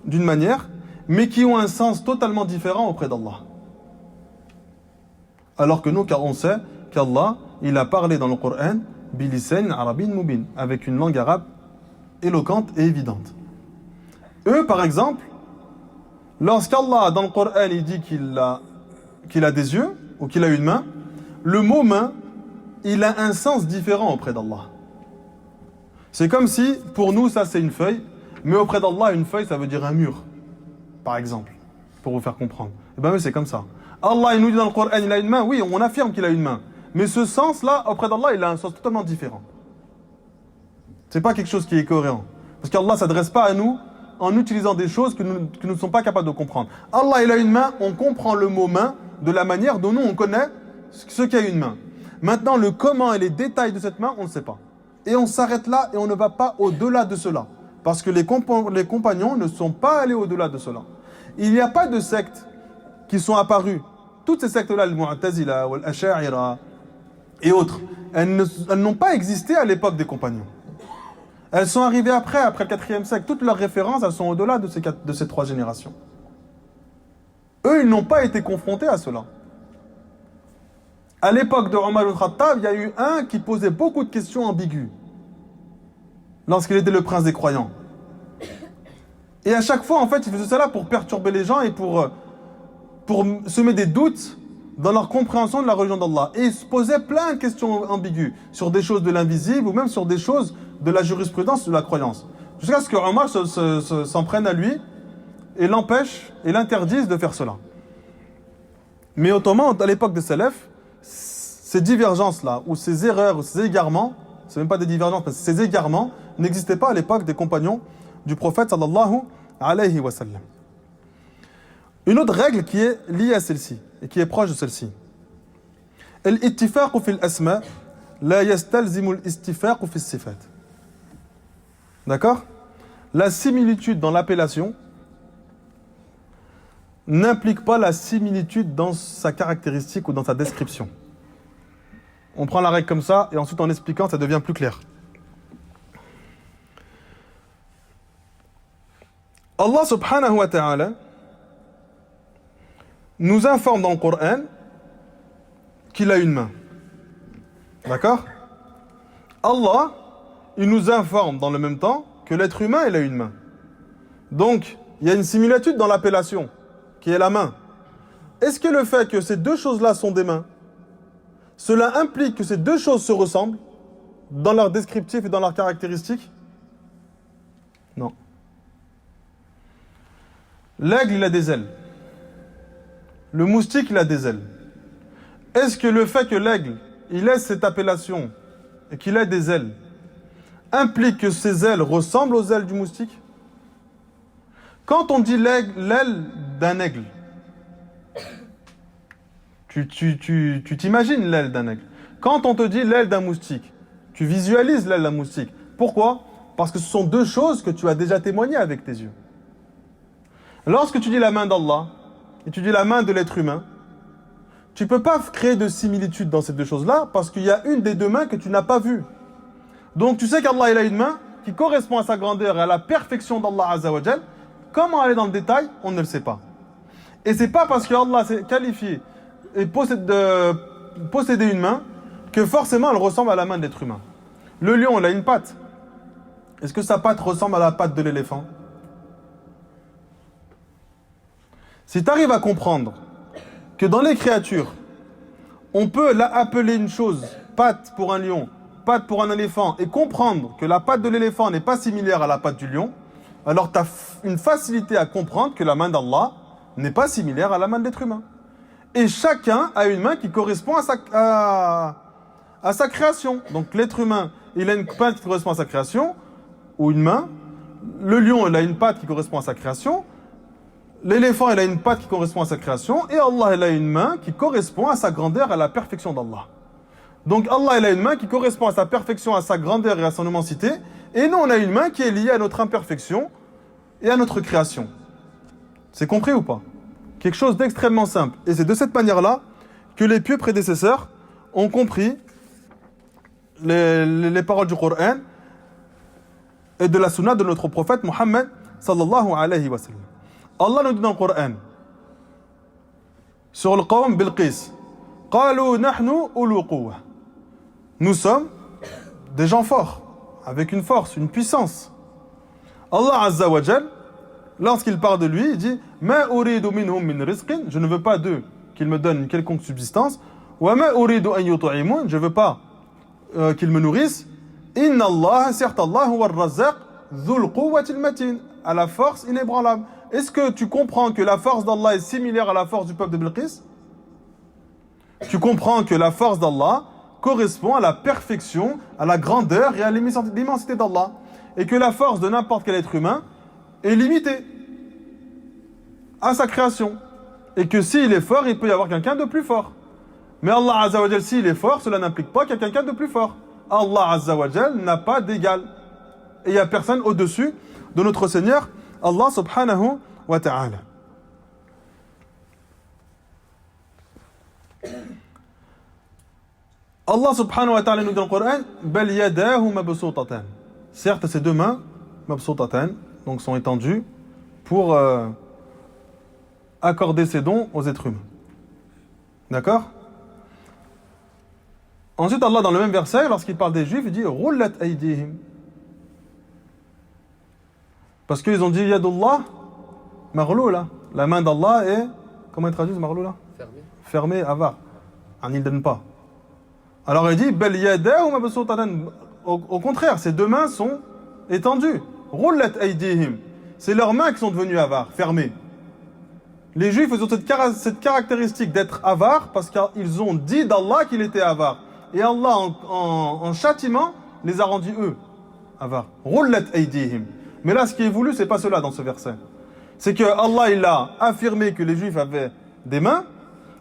d'une manière, mais qui ont un sens totalement différent auprès d'Allah. Alors que nous, car on sait qu'Allah, il a parlé dans le Coran bilisan arabin mubin, avec une langue arabe éloquente et évidente. Eux, par exemple, lorsqu'Allah, dans le Coran, il dit qu'il a des yeux, ou qu'il a une main, le mot main, il a un sens différent auprès d'Allah. C'est comme si, pour nous, ça c'est une feuille, mais auprès d'Allah, une feuille, ça veut dire un mur, par exemple, pour vous faire comprendre. Et bien oui, c'est comme ça. Allah, il nous dit dans le Coran, il a une main, oui, on affirme qu'il a une main. Mais ce sens-là, auprès d'Allah, il a un sens totalement différent. C'est pas quelque chose qui est cohérent. Parce qu'Allah ne s'adresse pas à nous en utilisant des choses que nous ne sommes pas capables de comprendre. Allah, il a une main, on comprend le mot main de la manière dont nous, on connaît ce qu'est une main. Maintenant, le comment et les détails de cette main, on ne sait pas. Et on s'arrête là et on ne va pas au-delà de cela. Parce que les compagnons ne sont pas allés au-delà de cela. Il n'y a pas de sectes qui sont apparues. Toutes ces sectes-là, le Mu'tazila, l'Asha'ira et autres, elles n'ont pas existé à l'époque des compagnons. Elles sont arrivées après le 4e siècle. Toutes leurs références, elles sont au-delà de ces 3 générations. Eux, ils n'ont pas été confrontés à cela. À l'époque de Omar al-Khattab, il y a eu un qui posait beaucoup de questions ambiguës lorsqu'il était le prince des croyants. Et à chaque fois, en fait, il faisait cela pour perturber les gens et pour semer des doutes dans leur compréhension de la religion d'Allah. Et il se posait plein de questions ambiguës sur des choses de l'invisible ou même sur des choses de la jurisprudence de la croyance. Jusqu'à ce que Omar s'en prenne à lui et l'empêche et l'interdise de faire cela. Mais autrement, à l'époque des Salaf, ces divergences-là, ou ces erreurs, ou ces égarements, c'est même pas des divergences, mais ces égarements n'existaient pas à l'époque des compagnons du prophète sallallahu alayhi wa sallam. Une autre règle qui est liée à celle-ci, et qui est proche de celle-ci. Al-ittifaq fi al-asma la yastalzimu al-istifaq fi as-sifat. D'accord? La similitude dans l'appellation n'implique pas la similitude dans sa caractéristique ou dans sa description. On prend la règle comme ça et ensuite en expliquant, ça devient plus clair. Allah subhanahu wa ta'ala nous informe dans le Coran qu'il a une main. D'accord? Allah, il nous informe dans le même temps que l'être humain, il a une main. Donc, il y a une similitude dans l'appellation, qui est la main. Est-ce que le fait que ces deux choses-là sont des mains, cela implique que ces deux choses se ressemblent dans leurs descriptifs et dans leurs caractéristiques? Non. L'aigle, il a des ailes. Le moustique, il a des ailes. Est-ce que le fait que l'aigle il ait cette appellation et qu'il ait des ailes, implique que ces ailes ressemblent aux ailes du moustique? Quand on dit l'aile d'un aigle, tu t'imagines l'aile d'un aigle. Quand on te dit l'aile d'un moustique, tu visualises l'aile d'un moustique. Pourquoi? Parce que ce sont deux choses que tu as déjà témoignées avec tes yeux. Lorsque tu dis la main d'Allah et tu dis la main de l'être humain, tu ne peux pas créer de similitude dans ces deux choses-là parce qu'il y a une des deux mains que tu n'as pas vue. Donc tu sais qu'Allah il a une main qui correspond à sa grandeur et à la perfection d'Allah Azza wa Jal. Comment aller dans le détail? On ne le sait pas. Et c'est pas parce que Allah s'est qualifié et posséder une main que forcément elle ressemble à la main de l'être humain. Le lion, il a une patte. Est-ce que sa patte ressemble à la patte de l'éléphant? Si tu arrives à comprendre que dans les créatures, on peut appeler une chose patte pour un lion, patte pour un éléphant, et comprendre que la patte de l'éléphant n'est pas similaire à la patte du lion, alors tu as une facilité à comprendre que la main d'Allah n'est pas similaire à la main de l'être humain. Et chacun a une main qui correspond à sa création. Donc l'être humain, il a une patte qui correspond à sa création, ou une main. Le lion, il a une patte qui correspond à sa création. L'éléphant, il a une patte qui correspond à sa création. Et Allah, il a une main qui correspond à sa grandeur, à la perfection d'Allah. Donc Allah, il a une main qui correspond à sa perfection, à sa grandeur et à son immensité. Et nous, on a une main qui est liée à notre imperfection et à notre création. C'est compris ou pas? Quelque chose d'extrêmement simple. Et c'est de cette manière-là que les pieux prédécesseurs ont compris les paroles du Coran et de la sunna de notre prophète Mohammed sallallahu alayhi wa sallam. Allah nous dit dans le Coran, sur le qawm Bilqis, قالوا نحن أولو قوة. Nous sommes des gens forts, avec une force, une puissance. Allah Azza wa Jal, lorsqu'il parle de lui, il dit Ma uridu minhum min rizqin, je ne veux pas d'eux qu'ils me donnent une quelconque subsistance. Wa ma uridu an yut'imun, je ne veux pas qu'ils me nourrissent. Inna Allah, certes Allah, huwa ar-razzaq, dhul quwwati al-matin, à la force inébranlable. Est-ce que tu comprends que la force d'Allah est similaire à la force du peuple de Bilqis? Tu comprends que la force d'Allah correspond à la perfection, à la grandeur et à l'immensité d'Allah. Et que la force de n'importe quel être humain est limitée à sa création. Et que s'il est fort, il peut y avoir quelqu'un de plus fort. Mais Allah Azza wa Jal, s'il est fort, cela n'implique pas qu'il y a quelqu'un de plus fort. Allah Azza wa Jal n'a pas d'égal. Et il n'y a personne au-dessus de notre Seigneur, Allah subhanahu wa ta'ala. Allah subhanahu wa ta'ala nous dit dans le Coran Bal yadahu mabsutatan. Certes, ces deux mains, mabsutatan, donc sont étendues pour accorder ses dons aux êtres humains. D'accord? Ensuite, Allah, dans le même verset, lorsqu'il parle des Juifs, il dit Roulat aydihim. Parce qu'ils ont dit Yadullah maghloula. La main d'Allah est, comment ils traduisent maghloula? Fermée, avare. Il ne donne pas. Alors il dit Bal yadahu mabsutatan. Au contraire, ces deux mains sont étendues. Roulat aydihim. C'est leurs mains qui sont devenues avares, fermées. Les Juifs ont cette caractéristique d'être avares parce qu'ils ont dit d'Allah qu'il était avare. Et Allah, en châtiment, les a rendus eux avares. Roulat aydihim. Mais là, ce qui est voulu, c'est pas cela dans ce verset. C'est que Allah, il a affirmé que les Juifs avaient des mains,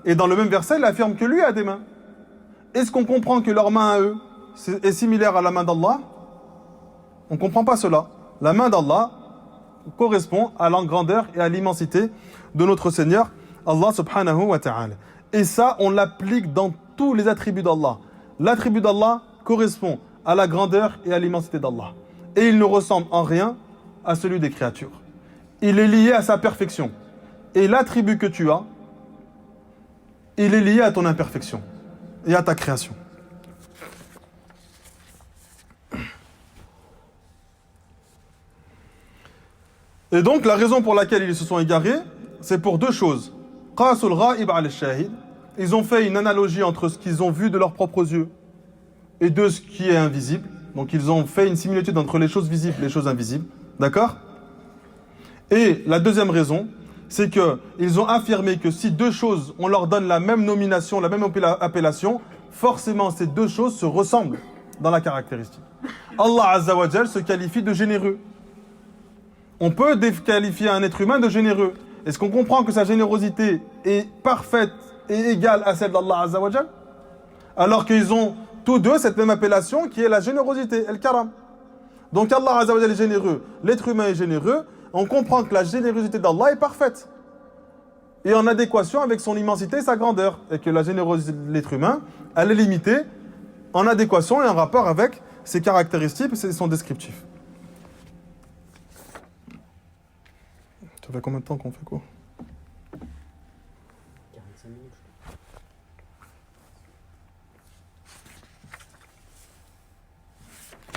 et dans le même verset, il affirme que lui a des mains. Est-ce qu'on comprend que leur main à eux est similaire à la main d'Allah? On ne comprend pas cela. La main d'Allah correspond à la grandeur et à l'immensité de notre Seigneur, Allah subhanahu wa ta'ala. Et ça, on l'applique dans tous les attributs d'Allah. L'attribut d'Allah correspond à la grandeur et à l'immensité d'Allah. Et il ne ressemble en rien à celui des créatures. Il est lié à sa perfection. Et l'attribut que tu as, il est lié à ton imperfection et à ta création. Et donc, la raison pour laquelle ils se sont égarés, c'est pour deux choses. Qasul ghaib al shahid. Ils ont fait une analogie entre ce qu'ils ont vu de leurs propres yeux et de ce qui est invisible. Donc, ils ont fait une similitude entre les choses visibles et les choses invisibles. D'accord? Et la deuxième raison, c'est qu'ils ont affirmé que si deux choses, on leur donne la même nomination, la même appellation, forcément ces deux choses se ressemblent dans la caractéristique. Allah Azza wa Jal se qualifie de généreux. On peut qualifier un être humain de généreux. Est-ce qu'on comprend que sa générosité est parfaite et égale à celle d'Allah Azza wa Jal? Alors qu'ils ont tous deux cette même appellation qui est la générosité, el-karam. Donc Allah Azza wa Jal est généreux, l'être humain est généreux. On comprend que la générosité d'Allah est parfaite et en adéquation avec son immensité et sa grandeur, et que la générosité de l'être humain, elle est limitée en adéquation et en rapport avec ses caractéristiques et son descriptif. Ça fait combien de temps qu'on fait quoi? 45 minutes.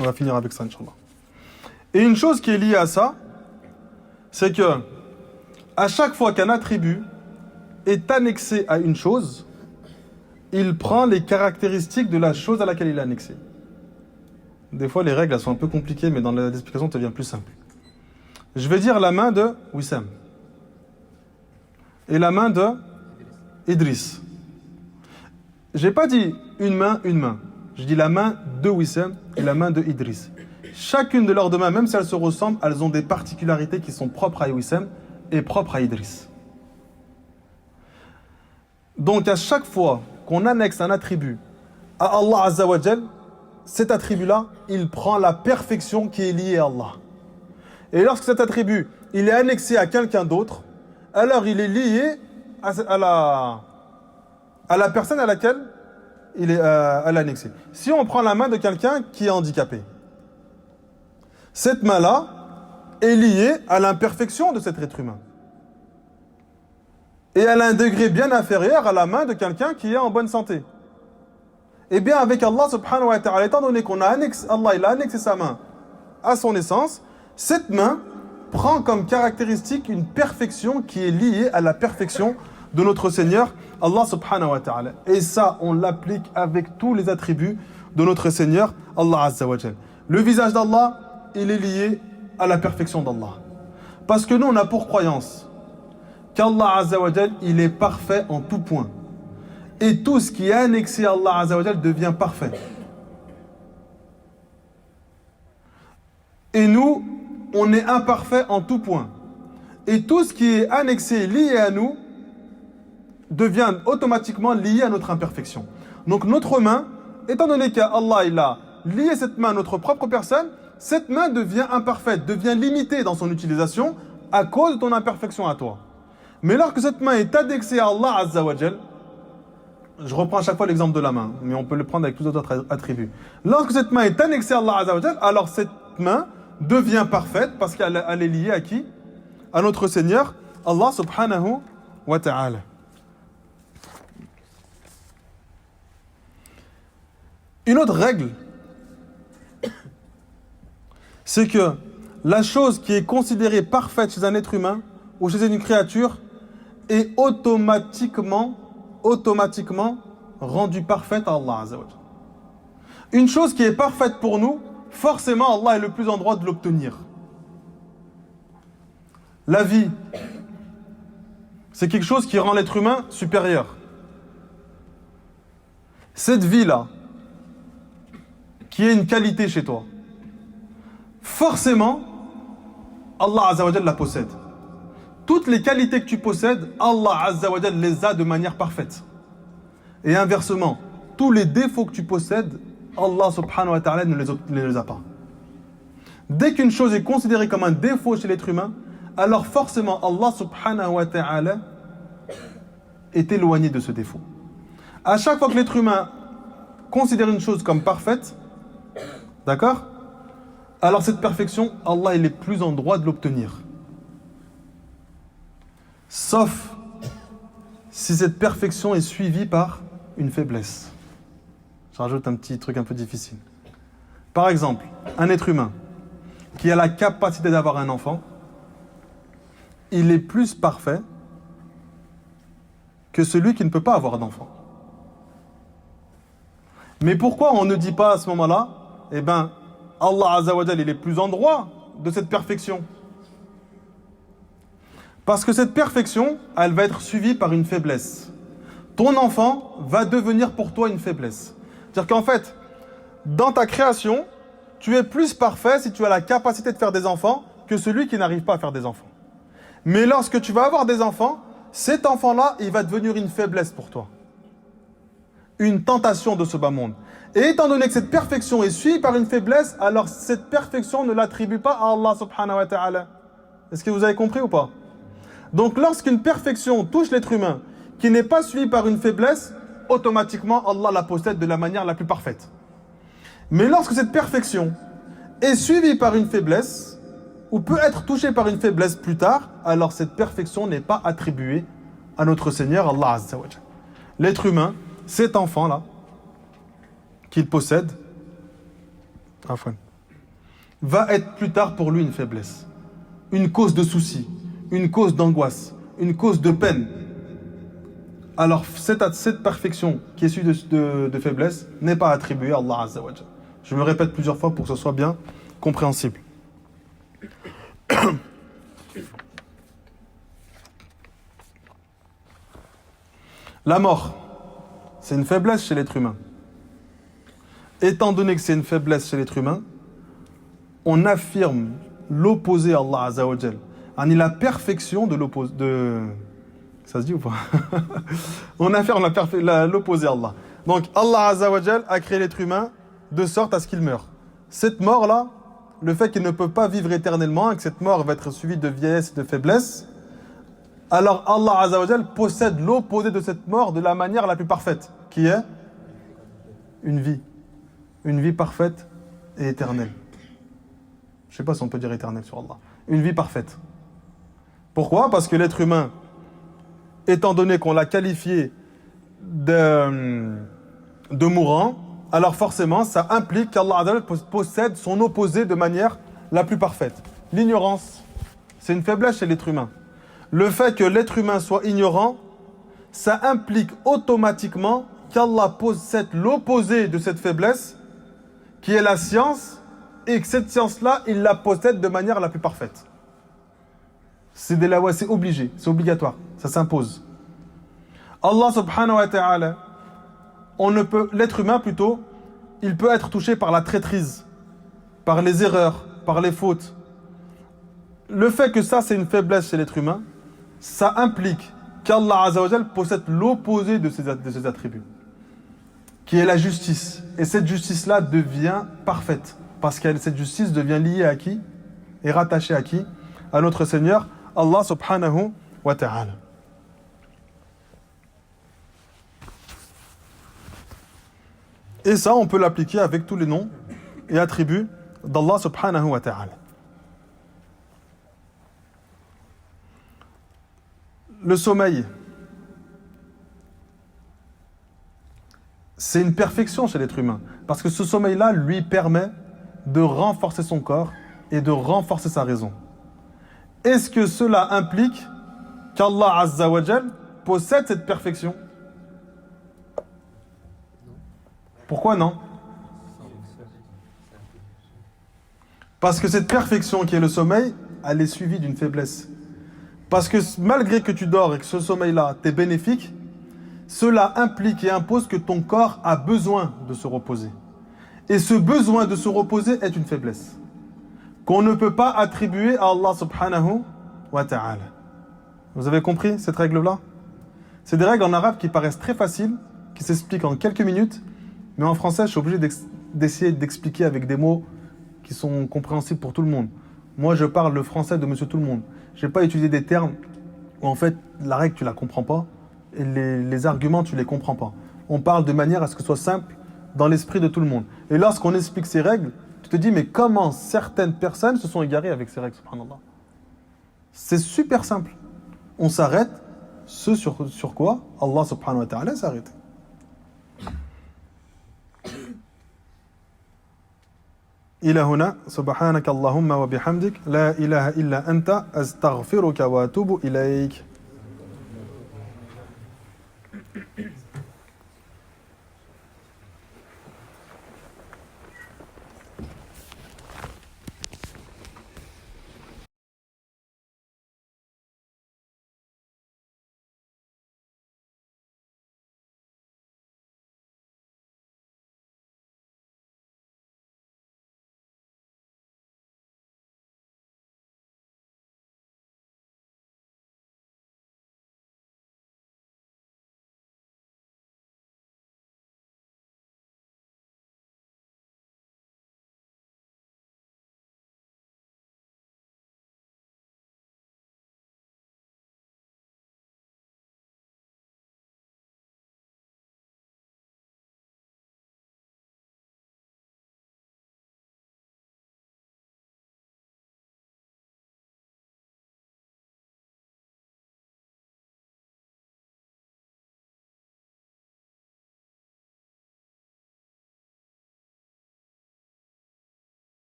On va finir avec ça, Inch'Allah. Et une chose qui est liée à ça, c'est que à chaque fois qu'un attribut est annexé à une chose, il prend les caractéristiques de la chose à laquelle il est annexé. Des fois, les règles elles sont un peu compliquées, mais dans l'explication, ça devient plus simple. Je vais dire la main de Wissam et la main de Idriss. Je n'ai pas dit une main, une main. Je dis la main de Wissam et la main de Idriss. Chacune de leurs deux mains, même si elles se ressemblent, elles ont des particularités qui sont propres à Wissam et propres à Idriss. Donc à chaque fois qu'on annexe un attribut à Allah Azza wa Jal, cet attribut-là, il prend la perfection qui est liée à Allah. Et lorsque cet attribut, il est annexé à quelqu'un d'autre, alors il est lié à la personne à laquelle elle est annexé. Si on prend la main de quelqu'un qui est handicapé, cette main-là est liée à l'imperfection de cet être humain. Et elle a un degré bien inférieur à la main de quelqu'un qui est en bonne santé. Et bien avec Allah subhanahu wa ta'ala, étant donné qu'on a annexé, Allah il a annexé sa main à son essence, cette main prend comme caractéristique une perfection qui est liée à la perfection de notre Seigneur, Allah subhanahu wa ta'ala. Et ça, on l'applique avec tous les attributs de notre Seigneur, Allah azza wa jal. Le visage d'Allah, il est lié à la perfection d'Allah. Parce que nous, on a pour croyance qu'Allah azza wa jal, il est parfait en tout point. Et tout ce qui est annexé à Allah azza wa jal devient parfait. Et nous, on est imparfait en tout point. Et tout ce qui est annexé, lié à nous, devient automatiquement lié à notre imperfection. Donc notre main, étant donné qu'Allah il a lié cette main à notre propre personne, cette main devient imparfaite, devient limitée dans son utilisation à cause de ton imperfection à toi. Mais lorsque cette main est annexée à Allah Azza wa Jal, je reprends à chaque fois l'exemple de la main, mais on peut le prendre avec plusieurs autres attributs. Lorsque cette main est annexée à Allah Azza wa Jal, alors cette main devient parfaite parce qu'elle est liée à qui? À notre Seigneur, Allah subhanahu wa ta'ala. Une autre règle, c'est que la chose qui est considérée parfaite chez un être humain ou chez une créature est automatiquement rendue parfaite à Allah Azza wa Jalla. Une chose qui est parfaite pour nous, forcément Allah est le plus en droit de l'obtenir. La vie, c'est quelque chose qui rend l'être humain supérieur. Cette vie-là, qui est une qualité chez toi, forcément, Allah Azza wa Jalla la possède. Toutes les qualités que tu possèdes, Allah Azza wa Jalla les a de manière parfaite. Et inversement, tous les défauts que tu possèdes, Allah subhanahu wa ta'ala ne les a pas. Dès qu'une chose est considérée comme un défaut chez l'être humain, alors forcément Allah subhanahu wa ta'ala est éloigné de ce défaut. À chaque fois que l'être humain considère une chose comme parfaite, d'accord? Alors cette perfection, Allah il est plus en droit de l'obtenir. Sauf si cette perfection est suivie par une faiblesse. Je rajoute un petit truc un peu difficile. Par exemple, un être humain qui a la capacité d'avoir un enfant, il est plus parfait que celui qui ne peut pas avoir d'enfant. Mais pourquoi on ne dit pas à ce moment-là, eh bien, Allah Azza wa Jalla, il est plus en droit de cette perfection. Parce que cette perfection, elle va être suivie par une faiblesse. ton enfant va devenir pour toi une faiblesse. C'est-à-dire qu'en fait, dans ta création, tu es plus parfait si tu as la capacité de faire des enfants que celui qui n'arrive pas à faire des enfants. Mais lorsque tu vas avoir des enfants, cet enfant-là, il va devenir une faiblesse pour toi. Une tentation de ce bas monde. Et étant donné que cette perfection est suivie par une faiblesse, alors cette perfection ne l'attribue pas à Allah subhanahu wa ta'ala. Est-ce que vous avez compris ou pas? Donc lorsqu'une perfection touche l'être humain, qui n'est pas suivie par une faiblesse, automatiquement Allah la possède de la manière la plus parfaite. Mais lorsque cette perfection est suivie par une faiblesse, ou peut être touchée par une faiblesse plus tard, alors cette perfection n'est pas attribuée à notre Seigneur Allah Azza wa Jalla. L'être humain, cet enfant-là, qu'il possède, va être plus tard pour lui une faiblesse, une cause de souci, une cause d'angoisse, une cause de peine. Alors cette perfection qui est suivie de faiblesse n'est pas attribuée à Allah Azza wa Jalla. Je me répète plusieurs fois pour que ce soit bien compréhensible. La mort, c'est une faiblesse chez l'être humain. Étant donné que c'est une faiblesse chez l'être humain, on affirme l'opposé à Allah Azza wa Jal. La perfection de l'opposé. Ça se dit ou pas? On affirme l'opposé à Allah. Donc Allah Azza wa Jal a créé l'être humain de sorte à ce qu'il meure. Cette mort-là, le fait qu'il ne peut pas vivre éternellement et que cette mort va être suivie de vieillesse et de faiblesse, alors Allah Azza wa Jal possède l'opposé de cette mort de la manière la plus parfaite, qui est une vie. Une vie parfaite et éternelle. Je ne sais pas si on peut dire éternelle sur Allah. Une vie parfaite. Pourquoi? Parce que l'être humain, étant donné qu'on l'a qualifié de mourant, alors forcément, ça implique qu'Allah Azza wa Jal possède son opposé de manière la plus parfaite. L'ignorance, c'est une faiblesse chez l'être humain. Le fait que l'être humain soit ignorant, ça implique automatiquement qu'Allah possède l'opposé de cette faiblesse, qui est la science, et que cette science-là, il la possède de manière la plus parfaite. C'est obligé, c'est obligatoire, ça s'impose. Allah subhanahu wa ta'ala, l'être humain plutôt, il peut être touché par la traîtrise, par les erreurs, par les fautes. Le fait que ça, c'est une faiblesse chez l'être humain, ça implique qu'Allah Azza wa Jal possède l'opposé de ses attributs, qui est la justice. Et cette justice-là devient parfaite, parce que cette justice devient liée à qui? Et rattachée à qui? À notre Seigneur, Allah subhanahu wa ta'ala. Et ça, on peut l'appliquer avec tous les noms et attributs d'Allah subhanahu wa ta'ala. Le sommeil, c'est une perfection chez l'être humain. Parce que ce sommeil-là lui permet de renforcer son corps et de renforcer sa raison. Est-ce que cela implique qu'Allah Azza wa Jal possède cette perfection? Pourquoi non? Parce que cette perfection qui est le sommeil, elle est suivie d'une faiblesse. Parce que malgré que tu dors et que ce sommeil-là t'est bénéfique, cela implique et impose que ton corps a besoin de se reposer. Et ce besoin de se reposer est une faiblesse qu'on ne peut pas attribuer à Allah subhanahu wa ta'ala. Vous avez compris cette règle-là? C'est des règles en arabe qui paraissent très faciles, qui s'expliquent en quelques minutes, mais en français, je suis obligé d'essayer d'expliquer avec des mots qui sont compréhensibles pour tout le monde. Moi, je parle le français de monsieur tout le monde. Je n'ai pas utilisé des termes où en fait, la règle, tu la comprends pas, et les arguments, tu les comprends pas. On parle de manière à ce que ce soit simple dans l'esprit de tout le monde. Et lorsqu'on explique ces règles, tu te dis, mais comment certaines personnes se sont égarées avec ces règles, subhanallah. C'est super simple. On s'arrête, ce sur quoi Allah subhanahu wa ta'ala s'arrête. إلى هنا سبحانك اللهم وبحمدك لا إله إلا أنت أستغفرك وأتوب إليك